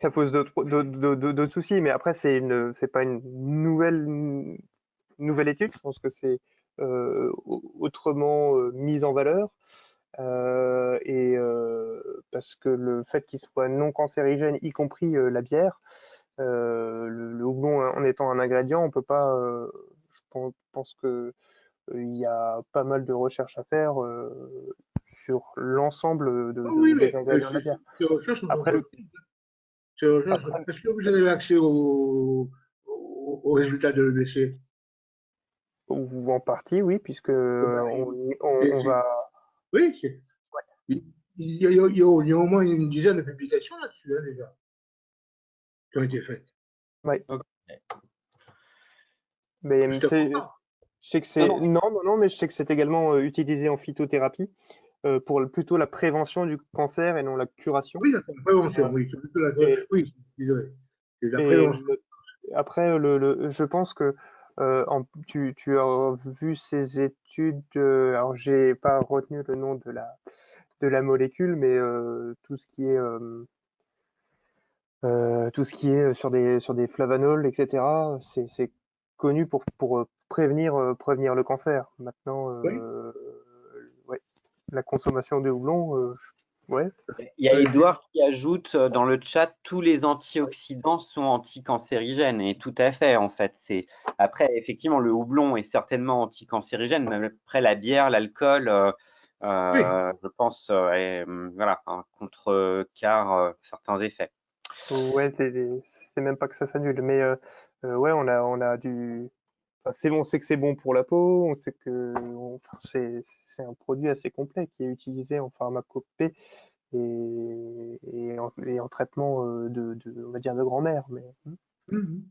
Ça pose d'autres soucis, mais après, c'est pas une nouvelle étude. Je pense que c'est autrement mis en valeur. Parce que le fait qu'il soit non cancérigène, y compris la bière, le houblon en étant un ingrédient, on peut pas. Je pense que il y a pas mal de recherches à faire sur l'ensemble Oui, des mais ingrédients de la bière. ces recherches sont Après, entreprises. Est-ce que vous avez accès aux résultats de l'EBC? ou en partie, oui, puisque on C'est- va. Oui, il y a au moins une dizaine de publications là-dessus, hein, déjà, qui ont été faites. Ouais. Ok. Mais C'est important. je sais que c'est non, mais je sais que c'est également utilisé en phytothérapie pour plutôt la prévention du cancer et non la curation. Oui, la prévention, Euh, oui. et, Oui, désolé. C'est la et prévention. après, je pense que tu as vu ces études. Alors, j'ai pas retenu le nom de la molécule, mais tout ce qui est sur des flavanols, etc. C'est connu pour prévenir le cancer. Maintenant, Oui. ouais, la consommation de houblon, ouais. Il y a Edouard qui ajoute dans le chat, tous les antioxydants sont anticancérigènes. Et tout à fait, en fait. Après, effectivement, le houblon est certainement anticancérigène, mais après la bière, l'alcool, Oui. je pense, voilà, contrecarre certains effets. Ouais, c'est même pas que ça s'annule, mais ouais, on a du. Enfin, on sait que c'est bon pour la peau, on sait que enfin, c'est un produit assez complet qui est utilisé en pharmacopée et en traitement on va dire de grand-mère. Mais Mhm.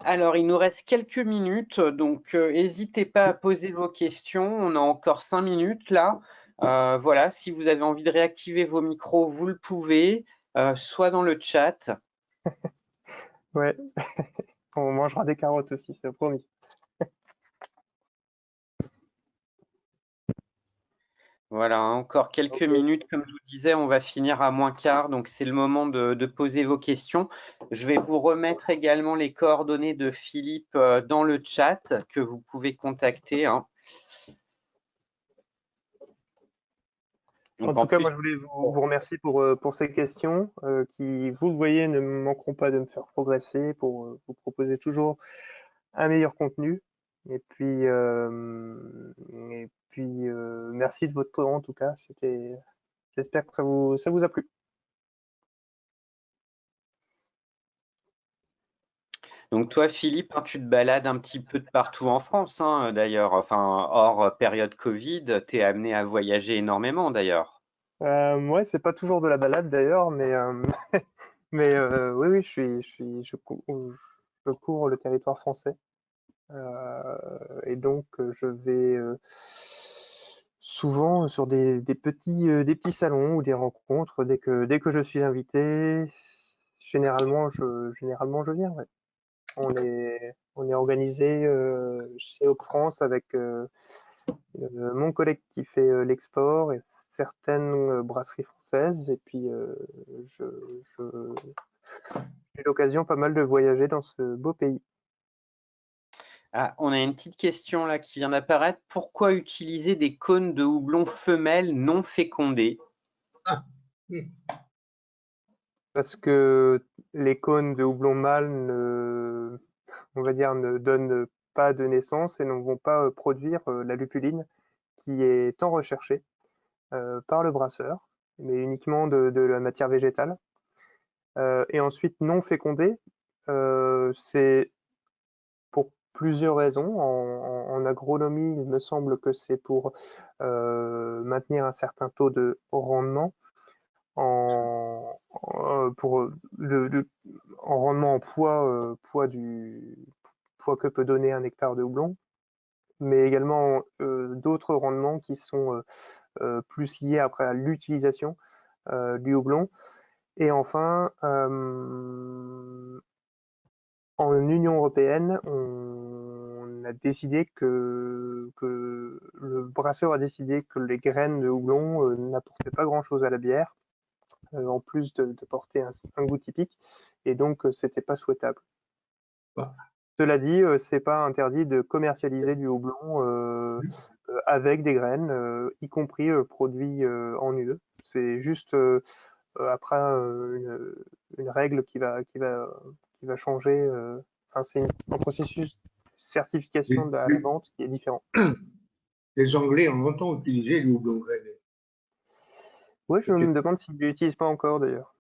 Alors, il nous reste quelques minutes, donc n'hésitez pas à poser vos questions. On a encore 5 minutes là. Voilà, si vous avez envie de réactiver vos micros, vous le pouvez, soit dans le chat. ouais, on mangera des carottes aussi, c'est promis. Voilà, encore quelques Ok. minutes. Comme je vous disais, on va finir à moins quart, donc c'est le moment de poser vos questions. Je vais vous remettre également les coordonnées de Philippe dans le chat que vous pouvez contacter. Hein. En Donc, en tout cas, plus, moi, je voulais vous remercier pour ces questions qui, vous le voyez, ne manqueront pas de me faire progresser pour vous proposer toujours un meilleur contenu. Et puis merci de votre temps en tout cas. J'espère que ça vous a plu. Donc toi, Philippe, hein, tu te balades un petit peu de partout en France, hein, d'ailleurs. Enfin, hors période Covid, tu es amené à voyager énormément, d'ailleurs. Ouais, c'est pas toujours de la balade d'ailleurs, mais mais oui, oui, je cours le territoire français. Et donc, je vais souvent sur des petits salons ou des rencontres dès que je suis invité. Généralement, je viens. Ouais. On est organisé chez Hop France avec mon collègue qui fait l'export et certaines brasseries françaises. Et puis, je, je- j'ai eu l'occasion pas mal de voyager dans ce beau pays. Ah, on a une petite question là qui vient d'apparaître. Pourquoi utiliser des cônes de houblon femelles non fécondés? Ah. Mhm. Parce que les cônes de houblon mâle on va dire, ne donnent pas de naissance et ne vont pas produire la lupuline qui est tant recherchée par le brasseur, mais uniquement de la matière végétale. Et ensuite, non fécondé, c'est pour plusieurs raisons. En agronomie, il me semble que c'est pour maintenir un certain taux de rendement pour en rendement en poids que peut donner un hectare de houblon, mais également d'autres rendements qui sont plus lié après à l'utilisation du houblon. Et enfin, en Union européenne, on a décidé que le brasseur a décidé que les graines de houblon n'apportaient pas grand-chose à la bière, en plus de porter un goût typique, et donc c'était pas souhaitable. Bah. Cela dit, c'est pas interdit de commercialiser du houblon avec des graines, y compris produits en UE. C'est juste après une règle qui va changer. Enfin, c'est un processus de certification à la vente qui est différent. Les Anglais ont longtemps utilisé le houblon grainé. Oui, je me demande s'ils ne l'utilisent pas encore d'ailleurs.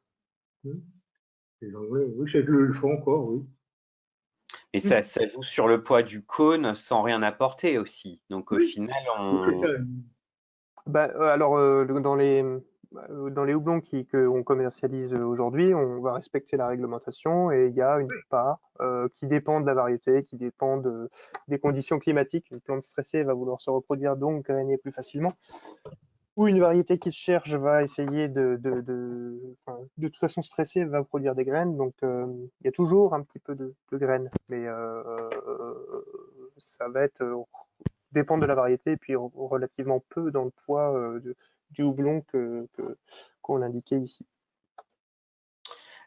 Les Anglais, oui, c'est le font encore, oui. Et ça joue sur le poids du cône sans rien apporter aussi. Donc au final, alors, dans les houblons qu'on commercialise aujourd'hui, on va respecter la réglementation et il y a une part qui dépend de la variété, qui dépend des conditions climatiques. Une plante stressée va vouloir se reproduire, donc grainer plus facilement. Ou une variété qui se cherche va essayer de toute façon stressée, va produire des graines. Donc il y a toujours un petit peu de graines, mais ça va être dépendre de la variété et puis relativement peu dans le poids du houblon qu'on indiquait ici.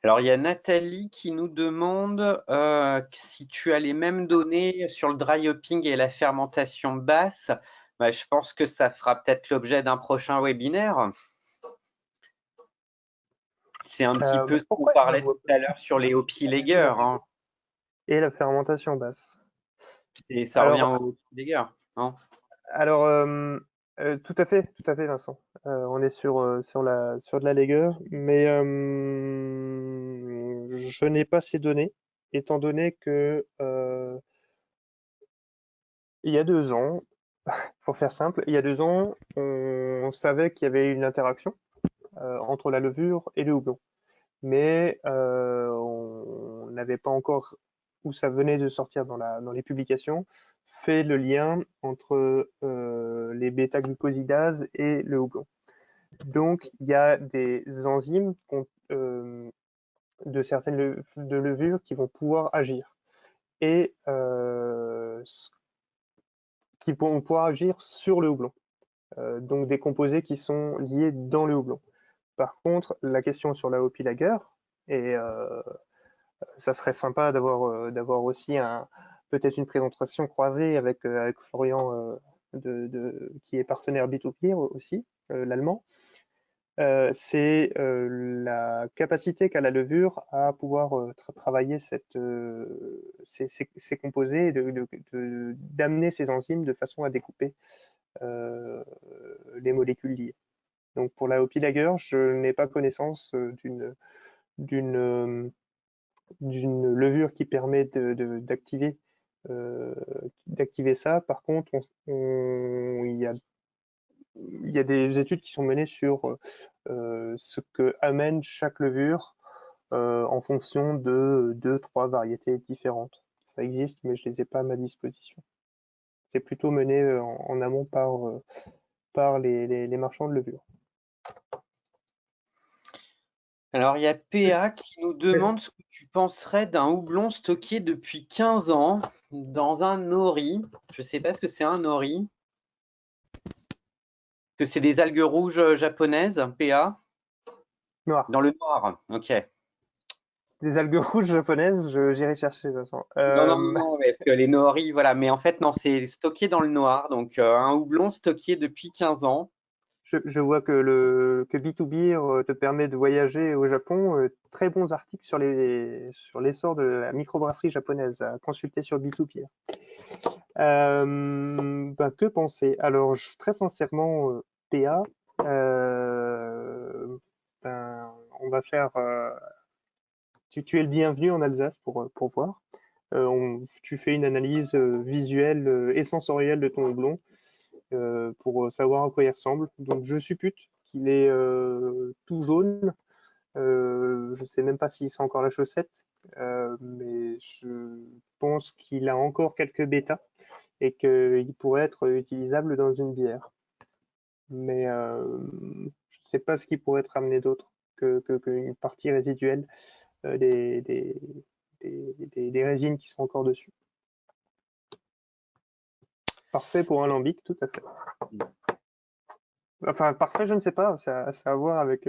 Alors, il y a Nathalie qui nous demande si tu as les mêmes données sur le dry hopping et la fermentation basse. Bah, je pense que ça fera peut-être l'objet d'un prochain webinaire. C'est un petit peu ce qu'on parlait tout à l'heure sur les hoppy lager. Hein. Et la fermentation basse. Et ça revient au hoppy lager, non? Alors, tout à fait, Vincent. On est sur de la lager, mais je n'ai pas ces données, étant donné que il y a 2 ans, pour faire simple, il y a 2 ans, on savait qu'il y avait une interaction entre la levure et le houblon, mais on n'avait pas encore, où ça venait de sortir dans les publications, fait le lien entre les bêta-glucosidases et le houblon. Donc, il y a des enzymes de certaines levures qui vont pouvoir agir et qui vont pouvoir agir sur le houblon. Donc, des composés qui sont liés dans le houblon. Par contre, la question sur la hoppy lager, et ça serait sympa d'avoir aussi peut-être une présentation croisée avec Florian qui est partenaire B2Peer aussi, l'allemand. C'est la capacité qu'a la levure à pouvoir travailler ces composés et d'amener ces enzymes de façon à découper les molécules liées. Donc pour la hoppy lager, je n'ai pas connaissance d'une levure qui permet d'activer ça. Par contre, il y a des études qui sont menées sur ce que amène chaque levure en fonction de 2-3 variétés différentes. Ça existe, mais je ne les ai pas à ma disposition. C'est plutôt mené en amont par les marchands de levure. Alors, il y a PA qui nous demande ce que tu penserais d'un houblon stocké depuis 15 ans dans un nori. Je ne sais pas ce que c'est un nori. Que c'est des algues rouges japonaises, PA? Noir. Dans le noir, ok. Des algues rouges japonaises, j'irai chercher de toute façon. Non, parce que les nori, voilà. Mais en fait, non, c'est stocké dans le noir. Donc, un houblon stocké depuis 15 ans. Je vois que B2Beer te permet de voyager au Japon. Très bons articles sur l'essor de la microbrasserie japonaise à consulter sur B2Beer. Que penser? Alors, très sincèrement, PA, on va faire. Tu es le bienvenu en Alsace pour voir. Tu fais une analyse visuelle et sensorielle de ton houblon pour savoir à quoi il ressemble. Donc, je suppute qu'il est tout jaune. Je ne sais même pas s'il sent encore la chaussette, mais je pense qu'il a encore quelques bêtas et qu'il pourrait être utilisable dans une bière. mais je ne sais pas ce qui pourrait être amené d'autre qu'une partie résiduelle des résines qui sont encore dessus. Parfait pour un lambic, tout à fait. Enfin, parfait, je ne sais pas, ça a à voir avec,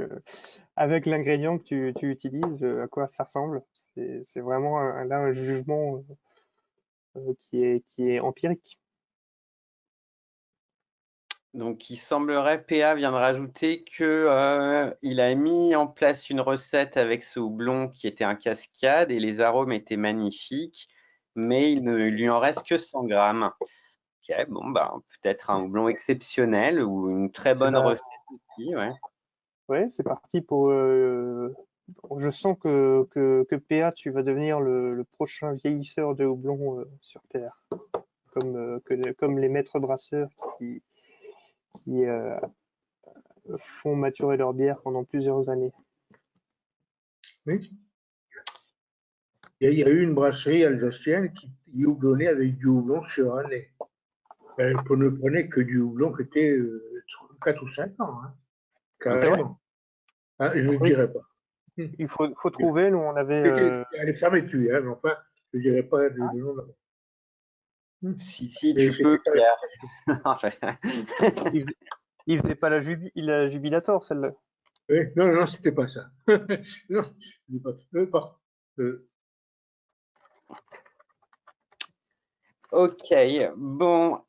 avec l'ingrédient que tu utilises, à quoi ça ressemble. C'est vraiment là un jugement qui est empirique. Donc, il semblerait, PA vient de rajouter que il a mis en place une recette avec ce houblon qui était un cascade et les arômes étaient magnifiques, mais il ne lui en reste que 100 grammes. Ok, bon, bah, peut-être un houblon exceptionnel ou une très bonne recette aussi, ouais. Ouais, c'est parti pour. Je sens que PA, tu vas devenir le prochain vieillisseur de houblon sur Terre, comme les maîtres brasseurs qui font maturer leur bière pendant plusieurs années. Oui. Il y a eu une brasserie alsacienne qui houblonnait avec du houblon sur année. Elle ne prenait que du houblon qui était 4 ou 5 ans, hein, carrément. Hein, je ne dirais pas. Il faut trouver, nous on avait. Elle est fermée dessus, hein, mais enfin, je ne dirais pas le nom là. Si, tu peux, Pierre. Il faisait pas la Jubilator, celle-là. Oui, non, c'était pas ça. Non, pas. Ok, bon,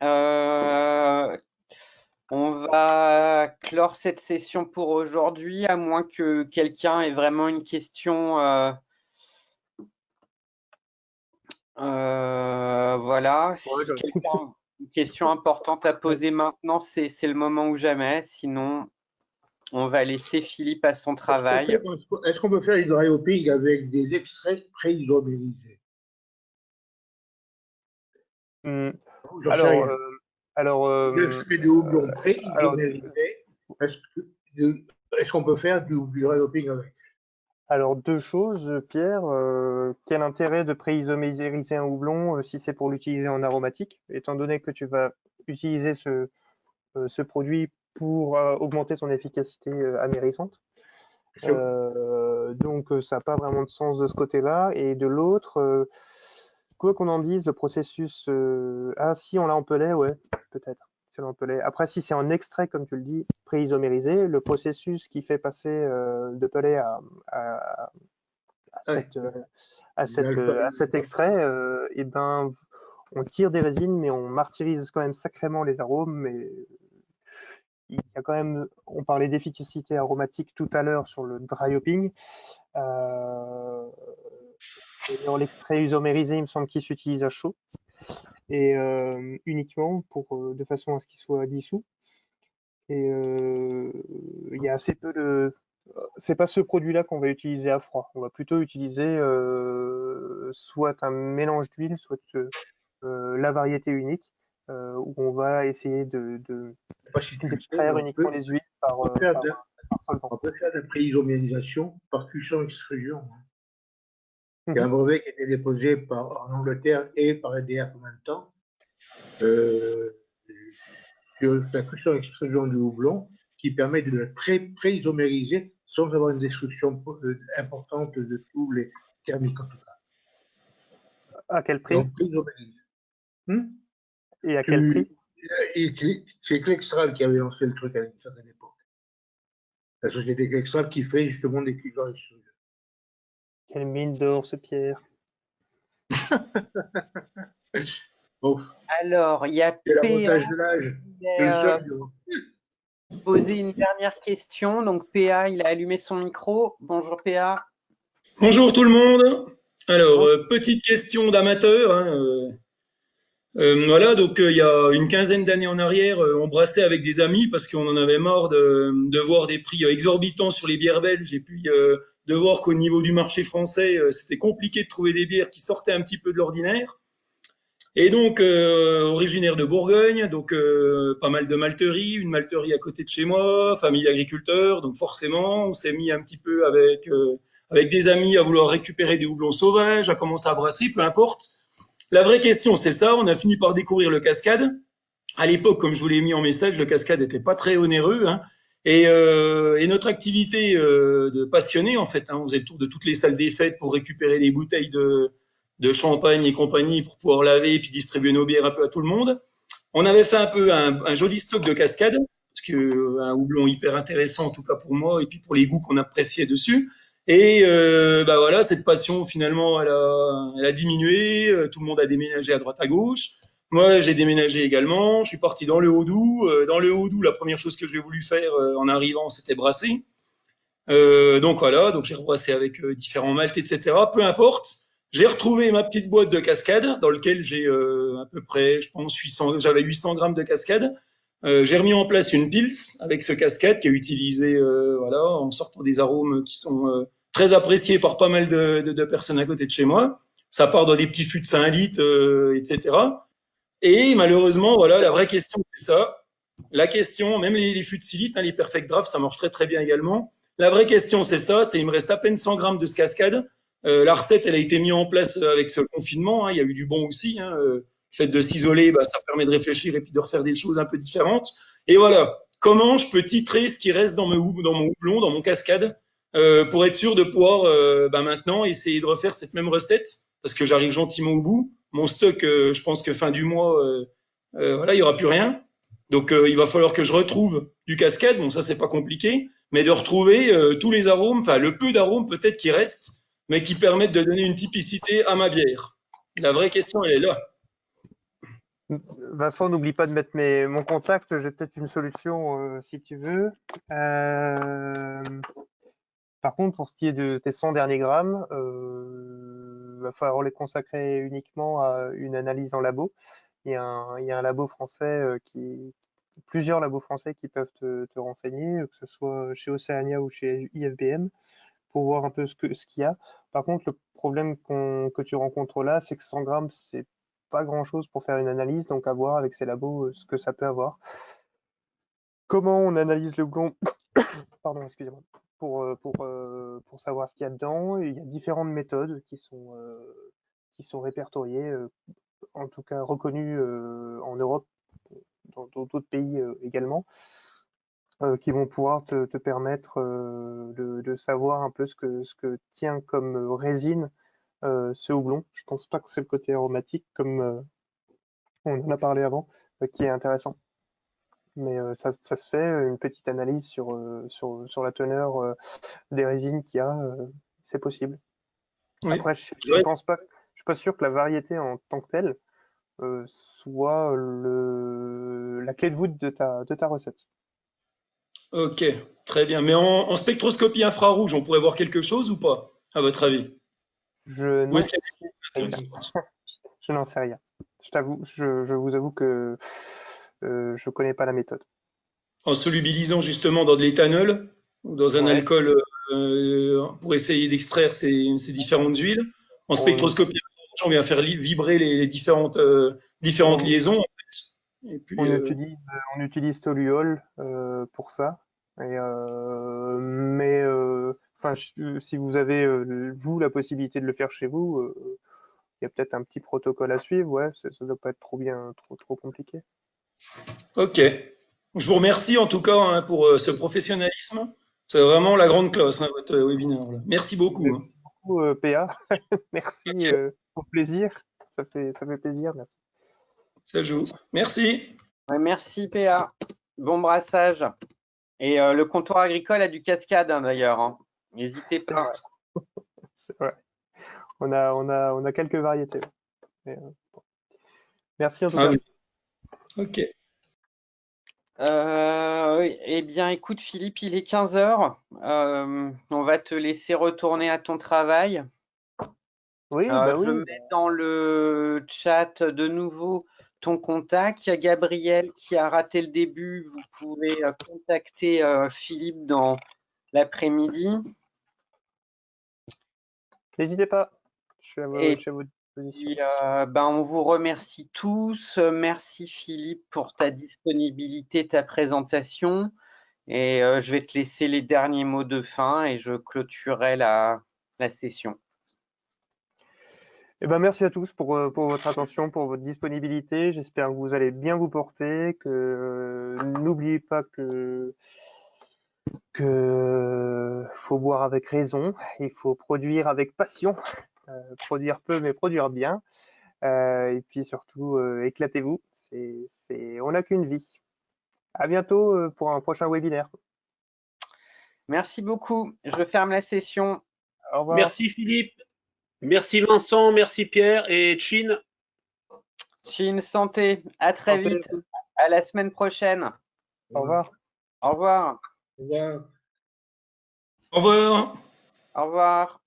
on va clore cette session pour aujourd'hui, à moins que quelqu'un ait vraiment une question. Voilà, si quelqu'un a une question importante à poser maintenant, c'est le moment ou jamais. Sinon, on va laisser Philippe à son travail. Est-ce qu'on peut faire du dry hopping avec des extraits pré-isomérisés? L'extrait de houblon pré-isomérisé, est-ce qu'on peut faire du dry hopping avec? Alors, deux choses, Pierre. Quel intérêt de pré-isomériser un houblon si c'est pour l'utiliser en aromatique, étant donné que tu vas utiliser ce produit pour augmenter son efficacité amérisante. Donc, ça n'a pas vraiment de sens de ce côté-là. Et de l'autre, quoi qu'on en dise, le processus. Ah, si on l'a en pellet, ouais, peut-être. Après, si c'est en extrait, comme tu le dis, pré-isomérisé, le processus qui fait passer de pellet à cet extrait, et ben, on tire des résines, mais on martyrise quand même sacrément les arômes. Mais il y a quand même, on parlait d'efficacité aromatique tout à l'heure sur le dry hopping. D'ailleurs, l'extrait isomérisé, il me semble qu'il s'utilise à chaud et uniquement de façon à ce qu'il soit dissous. Et il y a assez peu de. C'est pas ce produit-là qu'on va utiliser à froid. On va plutôt utiliser soit un mélange d'huile, soit la variété unique, où on va essayer d'extraire uniquement les huiles par solvant. On peut faire de la pré-isomérisation par cuisson-extrusion. Il y a un brevet qui a été déposé en Angleterre et par EDF en même temps sur la cuisson-extrusion du houblon qui permet de le pré-isomériser sans avoir une destruction importante de tous les thermiques en tout cas. À quel prix? Donc, pré-isomérise. Et à quel prix? C'est Klextral qui avait lancé le truc à une certaine époque. La société Klextral qui fait justement des cuissons extrusions. Quelle mine d'or, ce Pierre. Alors, il y a PA qui posé une dernière question. Donc, PA, il a allumé son micro. Bonjour, PA. Bonjour tout le monde. Alors, petite question d'amateur. Voilà, donc il y a une quinzaine d'années en arrière, on brassait avec des amis parce qu'on en avait marre de voir des prix exorbitants sur les bières belges et puis de voir qu'au niveau du marché français, c'était compliqué de trouver des bières qui sortaient un petit peu de l'ordinaire. Et donc, originaire de Bourgogne, donc pas mal de malteries, une malterie à côté de chez moi, famille d'agriculteurs, donc forcément, on s'est mis un petit peu avec des amis à vouloir récupérer des houblons sauvages, à commencer à brasser, peu importe. La vraie question, c'est ça, on a fini par découvrir le cascade. À l'époque, comme je vous l'ai mis en message, le cascade n'était pas très onéreux, hein. Et notre activité de passionné, en fait, hein, on faisait le tour de toutes les salles des fêtes pour récupérer les bouteilles de champagne et compagnie pour pouvoir laver et puis distribuer nos bières un peu à tout le monde. On avait fait un peu un joli stock de cascade, parce que un houblon hyper intéressant en tout cas pour moi et puis pour les goûts qu'on appréciait dessus. Et bah voilà, cette passion finalement elle a diminué. Tout le monde a déménagé à droite à gauche. Moi, j'ai déménagé également. Je suis parti dans le Haut-Doubs. Dans le Haut-Doubs, la première chose que j'ai voulu faire en arrivant, c'était brasser. Donc voilà, donc j'ai rebrassé avec différents maltes, etc. Peu importe. J'ai retrouvé ma petite boîte de cascade dans laquelle j'ai à peu près, je pense, j'avais 800 grammes de cascade. J'ai remis en place une pils avec ce cascade qui est utilisé voilà, en sortant des arômes qui sont très appréciés par pas mal de personnes à côté de chez moi. Ça part dans des petits fûts de 5 litres, etc. Et malheureusement, voilà, la vraie question, c'est ça. La question, même les fûts de 6 litres, hein, les Perfect Draft, ça marche très très bien également. La vraie question, c'est ça, c'est il me reste à peine 100 grammes de ce cascade. La recette, elle a été mise en place avec ce confinement, hein, il y a eu du bon aussi. Hein, le fait de s'isoler, bah, ça permet de réfléchir et puis de refaire des choses un peu différentes. Et voilà, comment je peux titrer ce qui reste dans mon houblon, dans mon cascade, pour être sûr de pouvoir bah, maintenant essayer de refaire cette même recette, parce que j'arrive gentiment au bout. Mon stock, je pense que fin du mois, voilà, il n'y aura plus rien. Donc, il va falloir que je retrouve du cascade. Bon, ça, c'est pas compliqué, mais de retrouver tous les arômes, enfin, le peu d'arômes peut-être qui restent, mais qui permettent de donner une typicité à ma bière. La vraie question, elle est là. Vincent, n'oublie pas de mettre mon contact. J'ai peut-être une solution si tu veux. Par contre, pour ce qui est de tes 100 derniers grammes, va falloir les consacrer uniquement à une analyse en labo. Il y a un labo français plusieurs labos français qui peuvent te renseigner, que ce soit chez Oceania ou chez IFBM, pour voir un peu ce qu'il y a. Par contre, le problème que tu rencontres là, c'est que 100 grammes, c'est pas grand-chose pour faire une analyse, donc à voir avec ces labos ce que ça peut avoir. Comment on analyse le blond Pardon, excusez-moi. Pour savoir ce qu'il y a dedans, il y a différentes méthodes qui sont répertoriées, en tout cas reconnues en Europe, dans d'autres pays également, qui vont pouvoir te permettre de savoir un peu ce que tient comme résine ce houblon. Je pense pas que c'est le côté aromatique, comme on en a parlé avant, qui est intéressant. Mais ça se fait, une petite analyse sur la teneur des résines qu'il y a, c'est possible. Oui. Après, je pense pas, je suis pas sûr que la variété en tant que telle soit la clé de voûte de ta recette. Ok, très bien. Mais en spectroscopie infrarouge, on pourrait voir quelque chose ou pas, à votre avis? Je Ou n'en est-ce qu'il y a sais des rien. choses intéressantes? Je n'en sais rien. Je vous avoue que je connais pas la méthode. En solubilisant justement dans de l'éthanol ou dans un Ouais. alcool pour essayer d'extraire ces différentes huiles. En On, spectroscopie, on vient faire vibrer les différentes on, liaisons. En fait. Et puis, on utilise Toluol pour ça. Mais enfin, si vous avez vous la possibilité de le faire chez vous, il y a peut-être un petit protocole à suivre. Ouais, ça doit pas être trop compliqué. ok. Je vous remercie en tout cas hein, pour ce professionnalisme. C'est vraiment la grande classe, hein, votre webinaire. Là. Merci beaucoup. Hein. Merci beaucoup, PA. Merci, Ok, au plaisir. Ça fait plaisir. Merci. ça joue. Merci. Ouais, merci PA. Bon brassage. Et le comptoir agricole a du cascade hein, d'ailleurs. Hein. N'hésitez C'est pas. vrai. C'est vrai. On a quelques variétés. Mais, bon. Merci en tout Ah cas. oui. Ok. Oui. Eh bien, écoute, Philippe, il est 15 h. On va te laisser retourner à ton travail. Oui, Je mets dans le chat de nouveau ton contact. Il y a Gabriel qui a raté le début. Vous pouvez contacter Philippe dans l'après-midi. N'hésitez pas. Je suis à Et votre disposition. puis, on vous remercie tous. Merci Philippe pour ta disponibilité, ta présentation. Et je vais te laisser les derniers mots de fin et je clôturerai la session. Eh ben, merci à tous pour votre attention, pour votre disponibilité. J'espère que vous allez bien vous porter, que n'oubliez pas que faut boire avec raison, il faut produire avec passion, produire peu mais produire bien. Et puis surtout, éclatez-vous. On n'a qu'une vie. À bientôt pour un prochain webinaire. Merci beaucoup. Je ferme la session. Au revoir. Merci Philippe, merci Vincent, merci Pierre et Chin. Chine santé. À très Santé. vite. À la semaine prochaine. Au revoir. Au revoir. Au revoir. Au revoir. Au revoir.